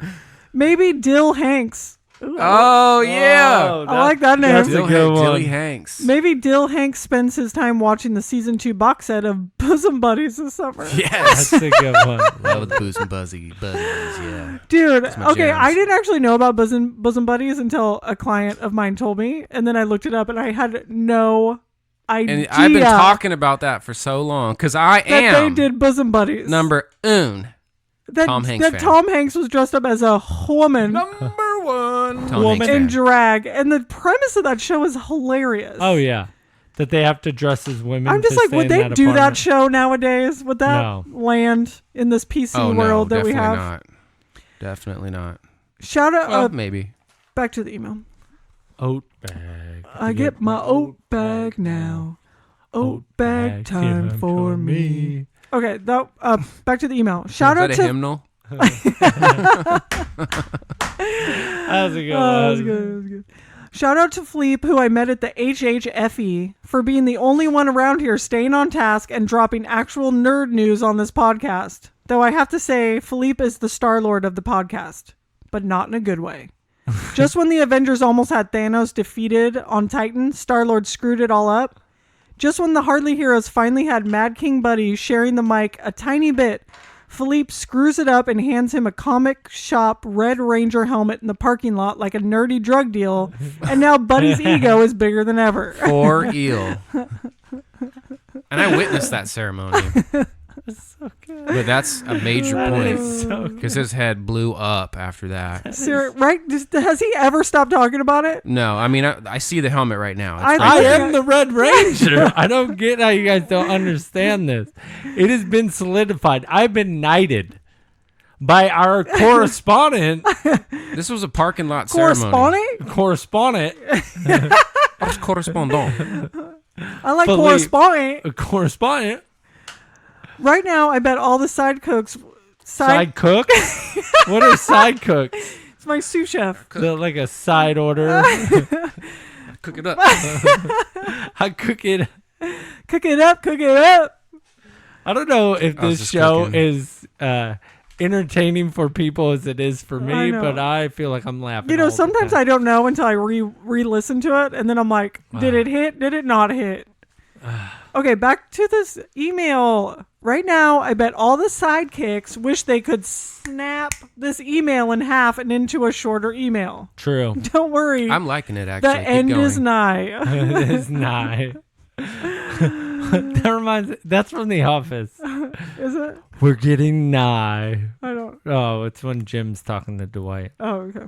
Speaker 1: Maybe Dill Hanks
Speaker 5: Oh, yeah.
Speaker 1: I like that name.
Speaker 2: That's a good one.
Speaker 5: Dilly Hanks.
Speaker 1: Maybe Dill Hanks spends his time watching the season 2 box set of Bosom Buddies this summer.
Speaker 5: Yes.
Speaker 2: That's a good one.
Speaker 5: Love the Booze and Buzzy Buddies, yeah.
Speaker 1: Dude,
Speaker 5: my
Speaker 1: okay,
Speaker 5: jams.
Speaker 1: I didn't actually know about Bosom Buddies until a client of mine told me, and then I looked it up, and I had no idea.
Speaker 5: And I've been talking about that for so long because I
Speaker 1: that
Speaker 5: am
Speaker 1: they did Bosom Buddies.
Speaker 5: number un.
Speaker 1: that,
Speaker 5: Tom Hanks
Speaker 1: that
Speaker 5: fan.
Speaker 1: Tom Hanks was dressed up as a woman
Speaker 5: Number one. Tom
Speaker 1: woman
Speaker 5: Hanks
Speaker 1: in
Speaker 5: fan.
Speaker 1: drag, and the premise of that show is hilarious.
Speaker 2: Oh yeah, that they have to dress as women.
Speaker 1: I'm just
Speaker 2: to
Speaker 1: like,
Speaker 2: stay
Speaker 1: would
Speaker 2: in
Speaker 1: they do that
Speaker 2: apartment.
Speaker 1: show nowadays? Would that
Speaker 2: No.
Speaker 1: land in this PC
Speaker 5: Oh,
Speaker 1: world
Speaker 5: no,
Speaker 1: that we
Speaker 5: definitely
Speaker 1: have?
Speaker 5: not. Definitely not.
Speaker 1: Shout out
Speaker 5: Well, maybe.
Speaker 1: back to the email.
Speaker 2: Oat bag.
Speaker 1: I get my oat bag now. Oat bag time for me. Okay, that back to the email. Shout
Speaker 5: Is
Speaker 1: out
Speaker 5: that
Speaker 1: to
Speaker 5: a hymnal?
Speaker 2: That was a good
Speaker 1: Oh,
Speaker 2: one.
Speaker 1: that was good. That was good. Shout out to Fleep, who I met at the HHFE, for being the only one around here staying on task and dropping actual nerd news on this podcast. Though I have to say, Philippe is the Star-Lord of the podcast, but not in a good way. Just when the Avengers almost had Thanos defeated on Titan, Star-Lord screwed it all up. Just when the Hardly Heroes finally had Mad King Buddy sharing the mic a tiny bit, Philippe screws it up and hands him a comic shop Red Ranger helmet in the parking lot like a nerdy drug deal, and now Buddy's ego is bigger than ever.
Speaker 5: For eel. And I witnessed that ceremony. But that's a major point because his head blew up after that.
Speaker 1: Right? Has he ever stopped talking about it?
Speaker 5: No, I mean I see the helmet right now. It's
Speaker 1: I-
Speaker 5: right
Speaker 2: I
Speaker 5: there.
Speaker 2: am the Red Ranger. I don't get how you guys don't understand this. It has been solidified. I've been knighted by our correspondent.
Speaker 5: This was a parking lot ceremony.
Speaker 1: Correspondent?
Speaker 5: Correspondent.
Speaker 1: I like
Speaker 2: Philippe.
Speaker 1: correspondent.
Speaker 2: A correspondent.
Speaker 1: Right now, I bet all the side cooks.
Speaker 2: Side cooks? What are side cooks?
Speaker 1: It's my sous chef.
Speaker 2: Like a side order.
Speaker 5: Cook it up.
Speaker 2: I cook it.
Speaker 1: Cook it up, cook it up.
Speaker 2: I don't know if
Speaker 5: I was
Speaker 2: this
Speaker 5: just
Speaker 2: show
Speaker 5: cooking.
Speaker 2: is entertaining for people as it is for
Speaker 1: I
Speaker 2: me,
Speaker 1: know.
Speaker 2: but I feel like I'm laughing.
Speaker 1: You know,
Speaker 2: all the
Speaker 1: sometimes
Speaker 2: time.
Speaker 1: I don't know until I re-listen to it, and then I'm like, did it hit? Did it not hit? Okay, back to this email. Right now, I bet all the sidekicks wish they could snap this email in half and into a shorter email.
Speaker 2: True.
Speaker 1: Don't worry.
Speaker 5: I'm liking it actually.
Speaker 1: the
Speaker 5: Keep
Speaker 1: end
Speaker 5: going.
Speaker 1: is nigh.
Speaker 2: It is not. That reminds. That's from The Office.
Speaker 1: Is it?
Speaker 2: We're getting nigh.
Speaker 1: I don't.
Speaker 2: Oh, it's when Jim's talking to Dwight.
Speaker 1: Oh, okay.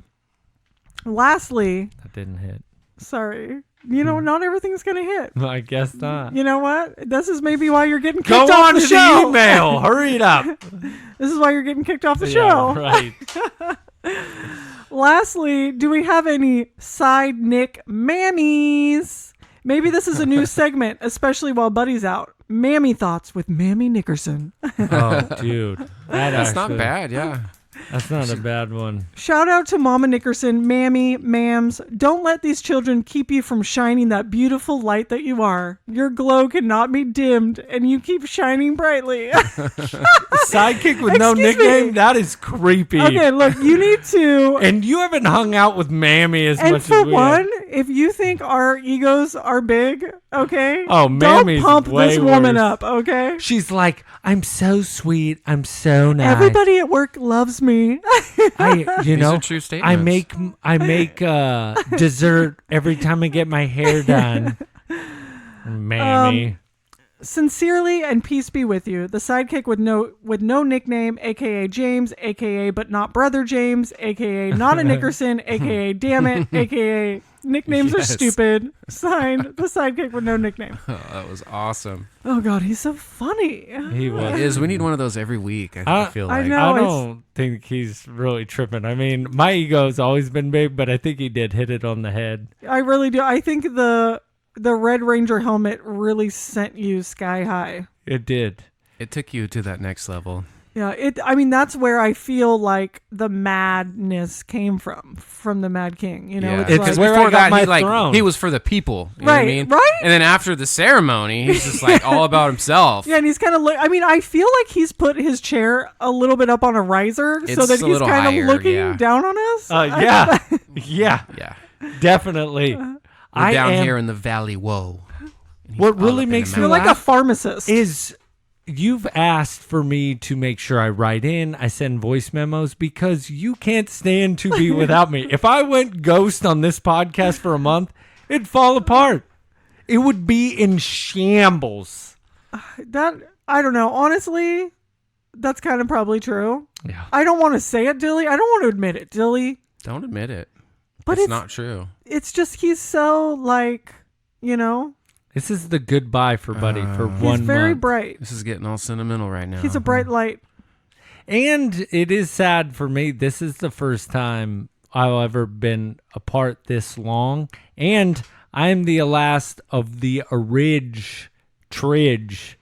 Speaker 1: Lastly,
Speaker 2: That didn't hit.
Speaker 1: sorry. You know, not everything's going to hit.
Speaker 2: I guess not.
Speaker 1: You know what? This is maybe why you're getting
Speaker 2: Go
Speaker 1: kicked off
Speaker 2: on
Speaker 1: the
Speaker 2: to
Speaker 1: show.
Speaker 2: the email. Hurry it up.
Speaker 1: This is why you're getting kicked off the
Speaker 2: Yeah,
Speaker 1: show.
Speaker 2: right.
Speaker 1: Lastly, do we have any side Nick mammies? Maybe this is a new segment, especially while Buddy's out. Mammy Thoughts with Mammy Nickerson.
Speaker 2: Oh, dude.
Speaker 5: That's not bad, yeah.
Speaker 2: That's not a bad one.
Speaker 1: Shout out to Mama Nickerson, Mammy, Mams. Don't let these children keep you from shining that beautiful light that you are. Your glow cannot be dimmed, and you keep shining brightly.
Speaker 2: Sidekick with no
Speaker 1: Excuse me.
Speaker 2: nickname? That is creepy.
Speaker 1: Okay, look, you need to.
Speaker 2: And you haven't hung out with Mammy as
Speaker 1: And
Speaker 2: much
Speaker 1: for
Speaker 2: as we have.
Speaker 1: one, if you think our egos are big, okay?
Speaker 2: Oh, Mammy's
Speaker 1: don't pump
Speaker 2: way
Speaker 1: this woman
Speaker 2: worse.
Speaker 1: up, okay?
Speaker 2: She's like, I'm so sweet. I'm so nice.
Speaker 1: Everybody at work loves me.
Speaker 2: You know,
Speaker 5: are true
Speaker 2: I
Speaker 5: statements.
Speaker 2: make dessert every time I get my hair done. Mammy.
Speaker 1: Sincerely and peace be with you. The sidekick with no nickname, aka James, aka but not brother James, aka not a Nickerson, aka damn it, aka nicknames are
Speaker 5: Yes.
Speaker 1: stupid. Signed, the sidekick with no nickname.
Speaker 5: Oh, that was awesome.
Speaker 1: Oh god, he's so funny.
Speaker 2: He
Speaker 5: It
Speaker 2: was.
Speaker 5: is. We need one of those every week. I feel
Speaker 1: I
Speaker 5: like.
Speaker 1: know.
Speaker 2: I
Speaker 1: it's-
Speaker 2: don't think he's really tripping. I mean, my ego's always been big, but I think he did hit it on the head.
Speaker 1: I really do. I think the Red Ranger helmet really sent you sky high.
Speaker 2: It did.
Speaker 5: It took you to that next level.
Speaker 1: Yeah, I mean, that's where I feel like the madness came from the Mad King. You know,
Speaker 5: Yeah.
Speaker 1: it's
Speaker 2: It's
Speaker 1: like,
Speaker 2: where I
Speaker 5: before
Speaker 2: got
Speaker 5: that,
Speaker 2: my throne.
Speaker 5: he was for the people. You know what I
Speaker 1: Right,
Speaker 5: mean?
Speaker 1: right?
Speaker 5: And then after the ceremony, he's just like all about himself.
Speaker 1: yeah, and he's kind of I mean, I feel like he's put his chair a little bit up on a riser so
Speaker 5: It's
Speaker 1: that
Speaker 5: a
Speaker 1: he's
Speaker 5: little
Speaker 1: kind
Speaker 5: higher,
Speaker 1: of looking
Speaker 5: yeah.
Speaker 1: down on us.
Speaker 2: Yeah. Yeah.
Speaker 5: Yeah.
Speaker 2: Definitely.
Speaker 5: We're down here in the valley. Whoa. And he's
Speaker 2: What
Speaker 5: all
Speaker 2: really
Speaker 5: up in
Speaker 2: makes
Speaker 5: the
Speaker 2: me
Speaker 1: You're
Speaker 5: mountain.
Speaker 1: like a pharmacist.
Speaker 2: is you've asked for me to make sure I write in, I send voice memos because you can't stand to be without me. If I went ghost on this podcast for a month, it'd fall apart. It would be in shambles.
Speaker 1: That I don't know. Honestly, that's kind of probably true.
Speaker 2: Yeah.
Speaker 1: I don't want to say it, Dilly. I don't want to admit it, Dilly.
Speaker 5: Don't admit it.
Speaker 1: But
Speaker 5: it's
Speaker 1: it's
Speaker 5: not true.
Speaker 1: It's just he's so like, you know,
Speaker 2: This is the goodbye for Buddy for
Speaker 1: he's
Speaker 2: 1
Speaker 1: very
Speaker 2: month.
Speaker 1: bright.
Speaker 5: This is getting all sentimental right now.
Speaker 1: He's a bright light.
Speaker 2: And it is sad for me. This is the first time I've ever been apart this long. And I am the last of the tridge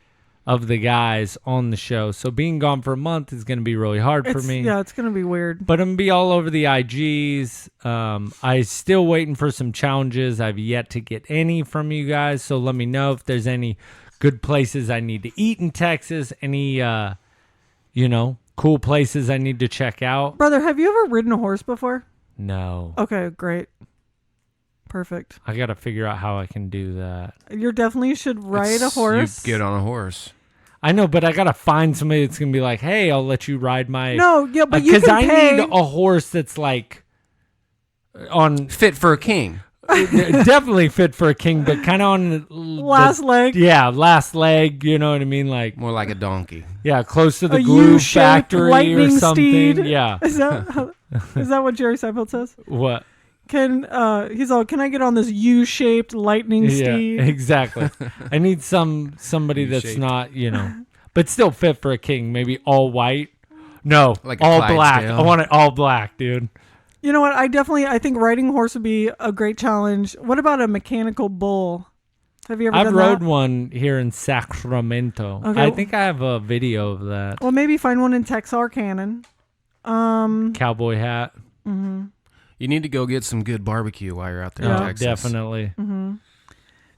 Speaker 2: of the guys on the show. So being gone for a month is going to be really hard for me.
Speaker 1: Yeah, it's gonna be weird.
Speaker 2: But I'm going to be all over the IGs. I still waiting for some challenges. I've yet to get any from you guys. So let me know if there's any good places I need to eat in Texas. Any, cool places I need to check out.
Speaker 1: Brother, have you ever ridden a horse before?
Speaker 2: No.
Speaker 1: Okay, great. Perfect.
Speaker 2: I got to figure out how I can do that.
Speaker 1: You definitely should ride a horse.
Speaker 5: You get on a horse.
Speaker 2: I know, but I got to find somebody that's going to be like, hey, I'll let you ride my...
Speaker 1: No, yeah, but you
Speaker 2: because
Speaker 1: can
Speaker 2: I
Speaker 1: pay.
Speaker 2: need a horse that's like on...
Speaker 5: Fit for a king.
Speaker 2: definitely fit for a king, but kind of on the
Speaker 1: Last leg.
Speaker 2: Yeah, last leg. You know what I mean? Like,
Speaker 5: More like a donkey.
Speaker 2: yeah, close to the
Speaker 1: A
Speaker 2: glue
Speaker 1: U-shaped
Speaker 2: factory or
Speaker 1: lightning
Speaker 2: something.
Speaker 1: steed.
Speaker 2: Yeah.
Speaker 1: Is that what Jerry Seinfeld says?
Speaker 2: What?
Speaker 1: Can can I get on this U-shaped lightning steed?
Speaker 2: Yeah, exactly. I need somebody that's
Speaker 5: U-shaped.
Speaker 2: not, but still fit for a king. Maybe all white. No,
Speaker 5: Like a
Speaker 2: all black.
Speaker 5: Clydesdale.
Speaker 2: I want it all black, dude.
Speaker 1: You know what? I think riding a horse would be a great challenge. What about a mechanical bull? Have you ever
Speaker 2: I've
Speaker 1: done
Speaker 2: rode
Speaker 1: that?
Speaker 2: one here in Sacramento.
Speaker 1: Okay.
Speaker 2: I think I have a video of that.
Speaker 1: Well, maybe find one in Texarkana.
Speaker 2: Cowboy hat.
Speaker 5: You need to go get some good barbecue while you're out there
Speaker 1: Yeah.
Speaker 5: in Texas.
Speaker 2: Definitely.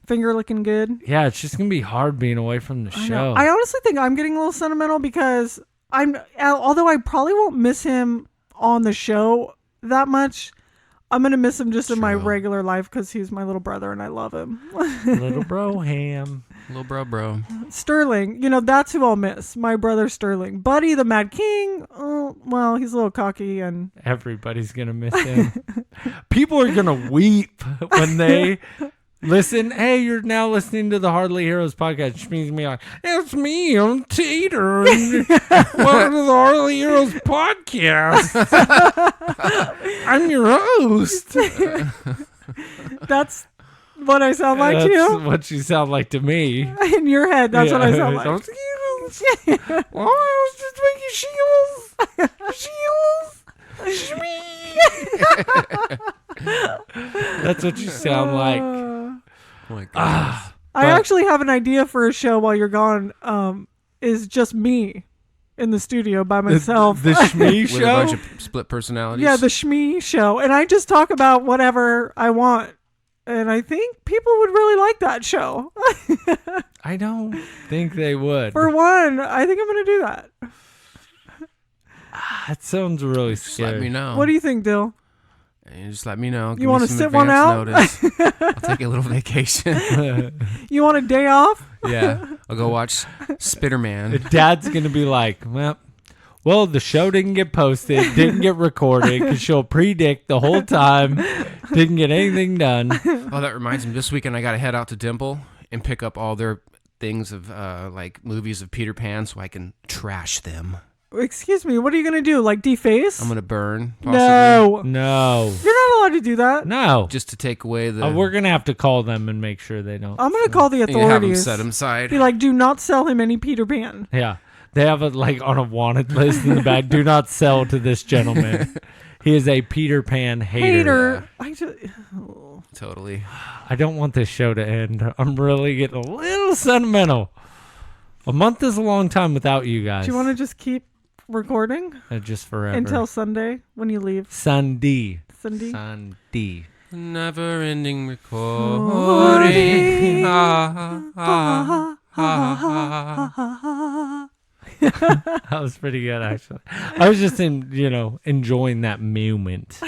Speaker 1: Finger looking good.
Speaker 2: Yeah, it's just gonna be hard being away from the
Speaker 1: I know.
Speaker 2: show.
Speaker 1: I honestly think I'm getting a little sentimental because although I probably won't miss him on the show that much, I'm gonna miss him just in my
Speaker 5: True.
Speaker 1: regular life because he's my little brother and I love him.
Speaker 2: Little bro ham.
Speaker 5: Little bro.
Speaker 1: Sterling, that's who I'll miss. My brother Sterling. Buddy, the Mad King. Oh, well, he's a little cocky and
Speaker 2: Everybody's gonna miss him. People are gonna weep when they listen. Hey, you're now listening to the Hardly Heroes podcast. Shmee's me like, it's me, I'm Tater. And welcome to the Hardly Heroes podcast. I'm your host.
Speaker 1: that's what I sound like to
Speaker 2: That's
Speaker 1: you.
Speaker 2: what you sound like to me.
Speaker 1: In your head, that's what I sound like.
Speaker 2: Oh, I was just making shields. That's what you sound like.
Speaker 5: Oh my God.
Speaker 1: I
Speaker 2: But-
Speaker 1: actually have an idea for a show while you're gone. Is just me in the studio by myself.
Speaker 2: The Shmee
Speaker 5: With a
Speaker 2: show.
Speaker 5: bunch of split personalities.
Speaker 1: Yeah, the Shmee show, and I just talk about whatever I want, and I think people would really like that show.
Speaker 2: I don't think they would.
Speaker 1: For one, I think I'm going to do that.
Speaker 2: That sounds really
Speaker 5: Just
Speaker 2: scary.
Speaker 5: let me know.
Speaker 1: What do you think, Dill?
Speaker 5: And just let me know. Give
Speaker 1: You
Speaker 5: me
Speaker 1: wanna
Speaker 5: some
Speaker 1: sit one
Speaker 5: advance
Speaker 1: out?
Speaker 5: Notice. I'll take a little vacation.
Speaker 1: You want a day off?
Speaker 5: Yeah. I'll go watch Spitterman.
Speaker 2: Dad's gonna be like, well, the show didn't get posted, didn't get recorded, because she'll predict the whole time, didn't get anything done.
Speaker 5: Oh, that reminds me. This weekend I got to head out to Dimple and pick up all their things of like movies of Peter Pan so I can trash them.
Speaker 1: Excuse me, what are you going to do? Like deface?
Speaker 5: I'm going to burn, possibly.
Speaker 1: No.
Speaker 2: No,
Speaker 1: You're not allowed to do that.
Speaker 2: no.
Speaker 5: Just to take away the...
Speaker 2: We're gonna have to call them and make sure they don't.
Speaker 1: I'm going to call the
Speaker 5: and have them
Speaker 1: authorities.
Speaker 5: set them aside.
Speaker 1: Be like, do not sell him any Peter Pan.
Speaker 2: Yeah, they have it like on a wanted list in the back. Do not sell to this gentleman. He is a Peter Pan hater.
Speaker 1: I just,
Speaker 5: Totally.
Speaker 2: I don't want this show to end. I'm really getting a little sentimental. A month is a long time without you guys.
Speaker 1: do you want to just keep recording
Speaker 2: Just forever.
Speaker 1: until Sunday when you leave.
Speaker 2: Sunday.
Speaker 1: Sunday.
Speaker 2: Sunday.
Speaker 5: Never ending recording.
Speaker 2: That was pretty good, actually. I was just enjoying that moment.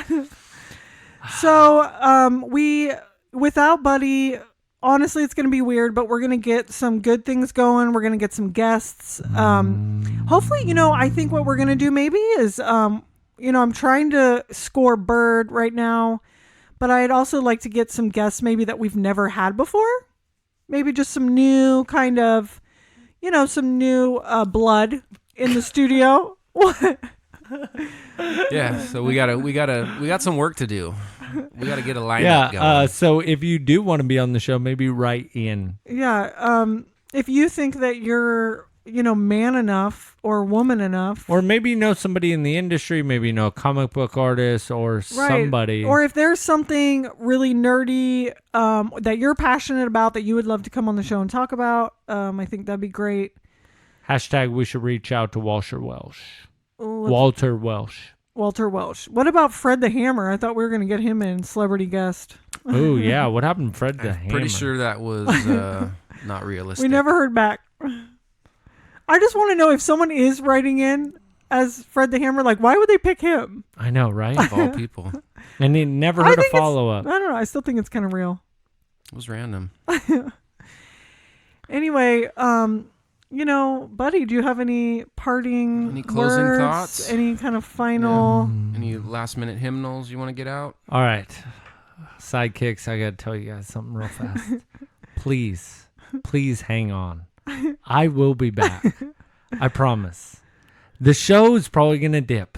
Speaker 1: So, we without Buddy, honestly, it's going to be weird, but we're going to get some good things going. We're going to get some guests. Hopefully, I think what we're going to do maybe is, I'm trying to score Bird right now, but I'd also like to get some guests maybe that we've never had before. Maybe just some new kind of, some new blood in the studio.
Speaker 5: Yeah, so we got some work to do. We got to get a lineup going.
Speaker 2: So if you do want to be on the show, maybe write in.
Speaker 1: Yeah, if you think that you're, man enough or woman enough.
Speaker 2: Or maybe you know somebody in the industry, maybe you know a comic book artist or somebody.
Speaker 1: Or if there's something really nerdy that you're passionate about that you would love to come on the show and talk about, I think that'd be great.
Speaker 2: # we should reach out to Walter Welsh. Walter Welsh.
Speaker 1: What about Fred the Hammer? I thought we were going to get him in celebrity guest.
Speaker 2: Oh, yeah. What happened to Fred the Hammer?
Speaker 5: Pretty sure that was not realistic.
Speaker 1: We never heard back. I just want to know if someone is writing in as Fred the Hammer, like, why would they pick him?
Speaker 2: I know, right?
Speaker 5: Of all people.
Speaker 2: And he never heard a follow-up.
Speaker 1: I don't know. I still think it's kind of real.
Speaker 5: It was random.
Speaker 1: Anyway, Buddy, do you have any parting
Speaker 5: Any closing
Speaker 1: words?
Speaker 5: thoughts?
Speaker 1: Any kind of final?
Speaker 5: Any last-minute hymnals you want to get out?
Speaker 2: All right. Sidekicks, I got to tell you guys something real fast. Please hang on. I will be back. I promise. The show is probably going to dip,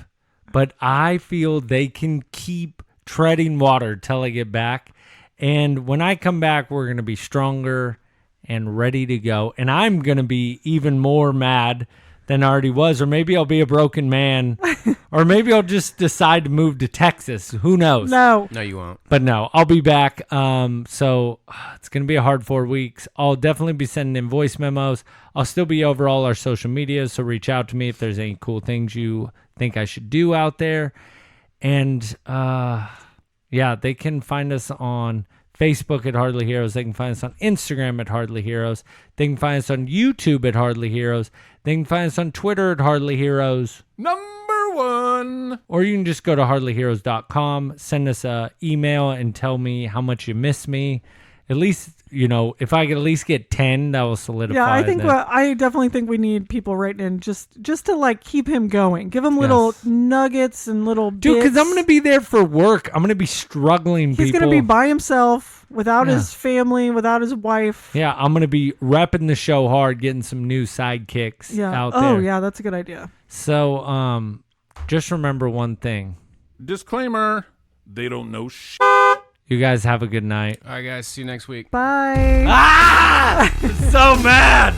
Speaker 2: but I feel they can keep treading water till I get back. And when I come back, we're going to be stronger and ready to go. And I'm going to be even more mad than I already was. Or maybe I'll be a broken man. Or maybe I'll just decide to move to Texas. Who knows?
Speaker 1: No,
Speaker 5: you won't.
Speaker 2: But no, I'll be back. So it's going to be a hard 4 weeks. I'll definitely be sending in voice memos. I'll still be over all our social medias. So reach out to me if there's any cool things you think I should do out there. And they can find us on Facebook at Hardly Heroes. They can find us on Instagram at Hardly Heroes. They can find us on YouTube at Hardly Heroes. They can find us on Twitter at Hardly Heroes.
Speaker 3: Number 1.
Speaker 2: Or you can just go to hardlyheroes.com, send us an email and tell me how much you miss me. At least, if I could at least get 10, that will solidify.
Speaker 1: Yeah, I definitely think we need people writing in just to keep him going. Give him little nuggets and little bits.
Speaker 2: Dude, because I'm going to be there for work. I'm going to be struggling,
Speaker 1: He's going to be by himself, without his family, without his wife.
Speaker 2: Yeah, I'm going to be repping the show hard, getting some new sidekicks out there.
Speaker 1: Oh, yeah, that's a good idea.
Speaker 2: So, just remember one thing.
Speaker 3: Disclaimer, they don't know shit.
Speaker 2: You guys have a good night.
Speaker 5: All right, guys. See you next week.
Speaker 1: Bye.
Speaker 2: So mad!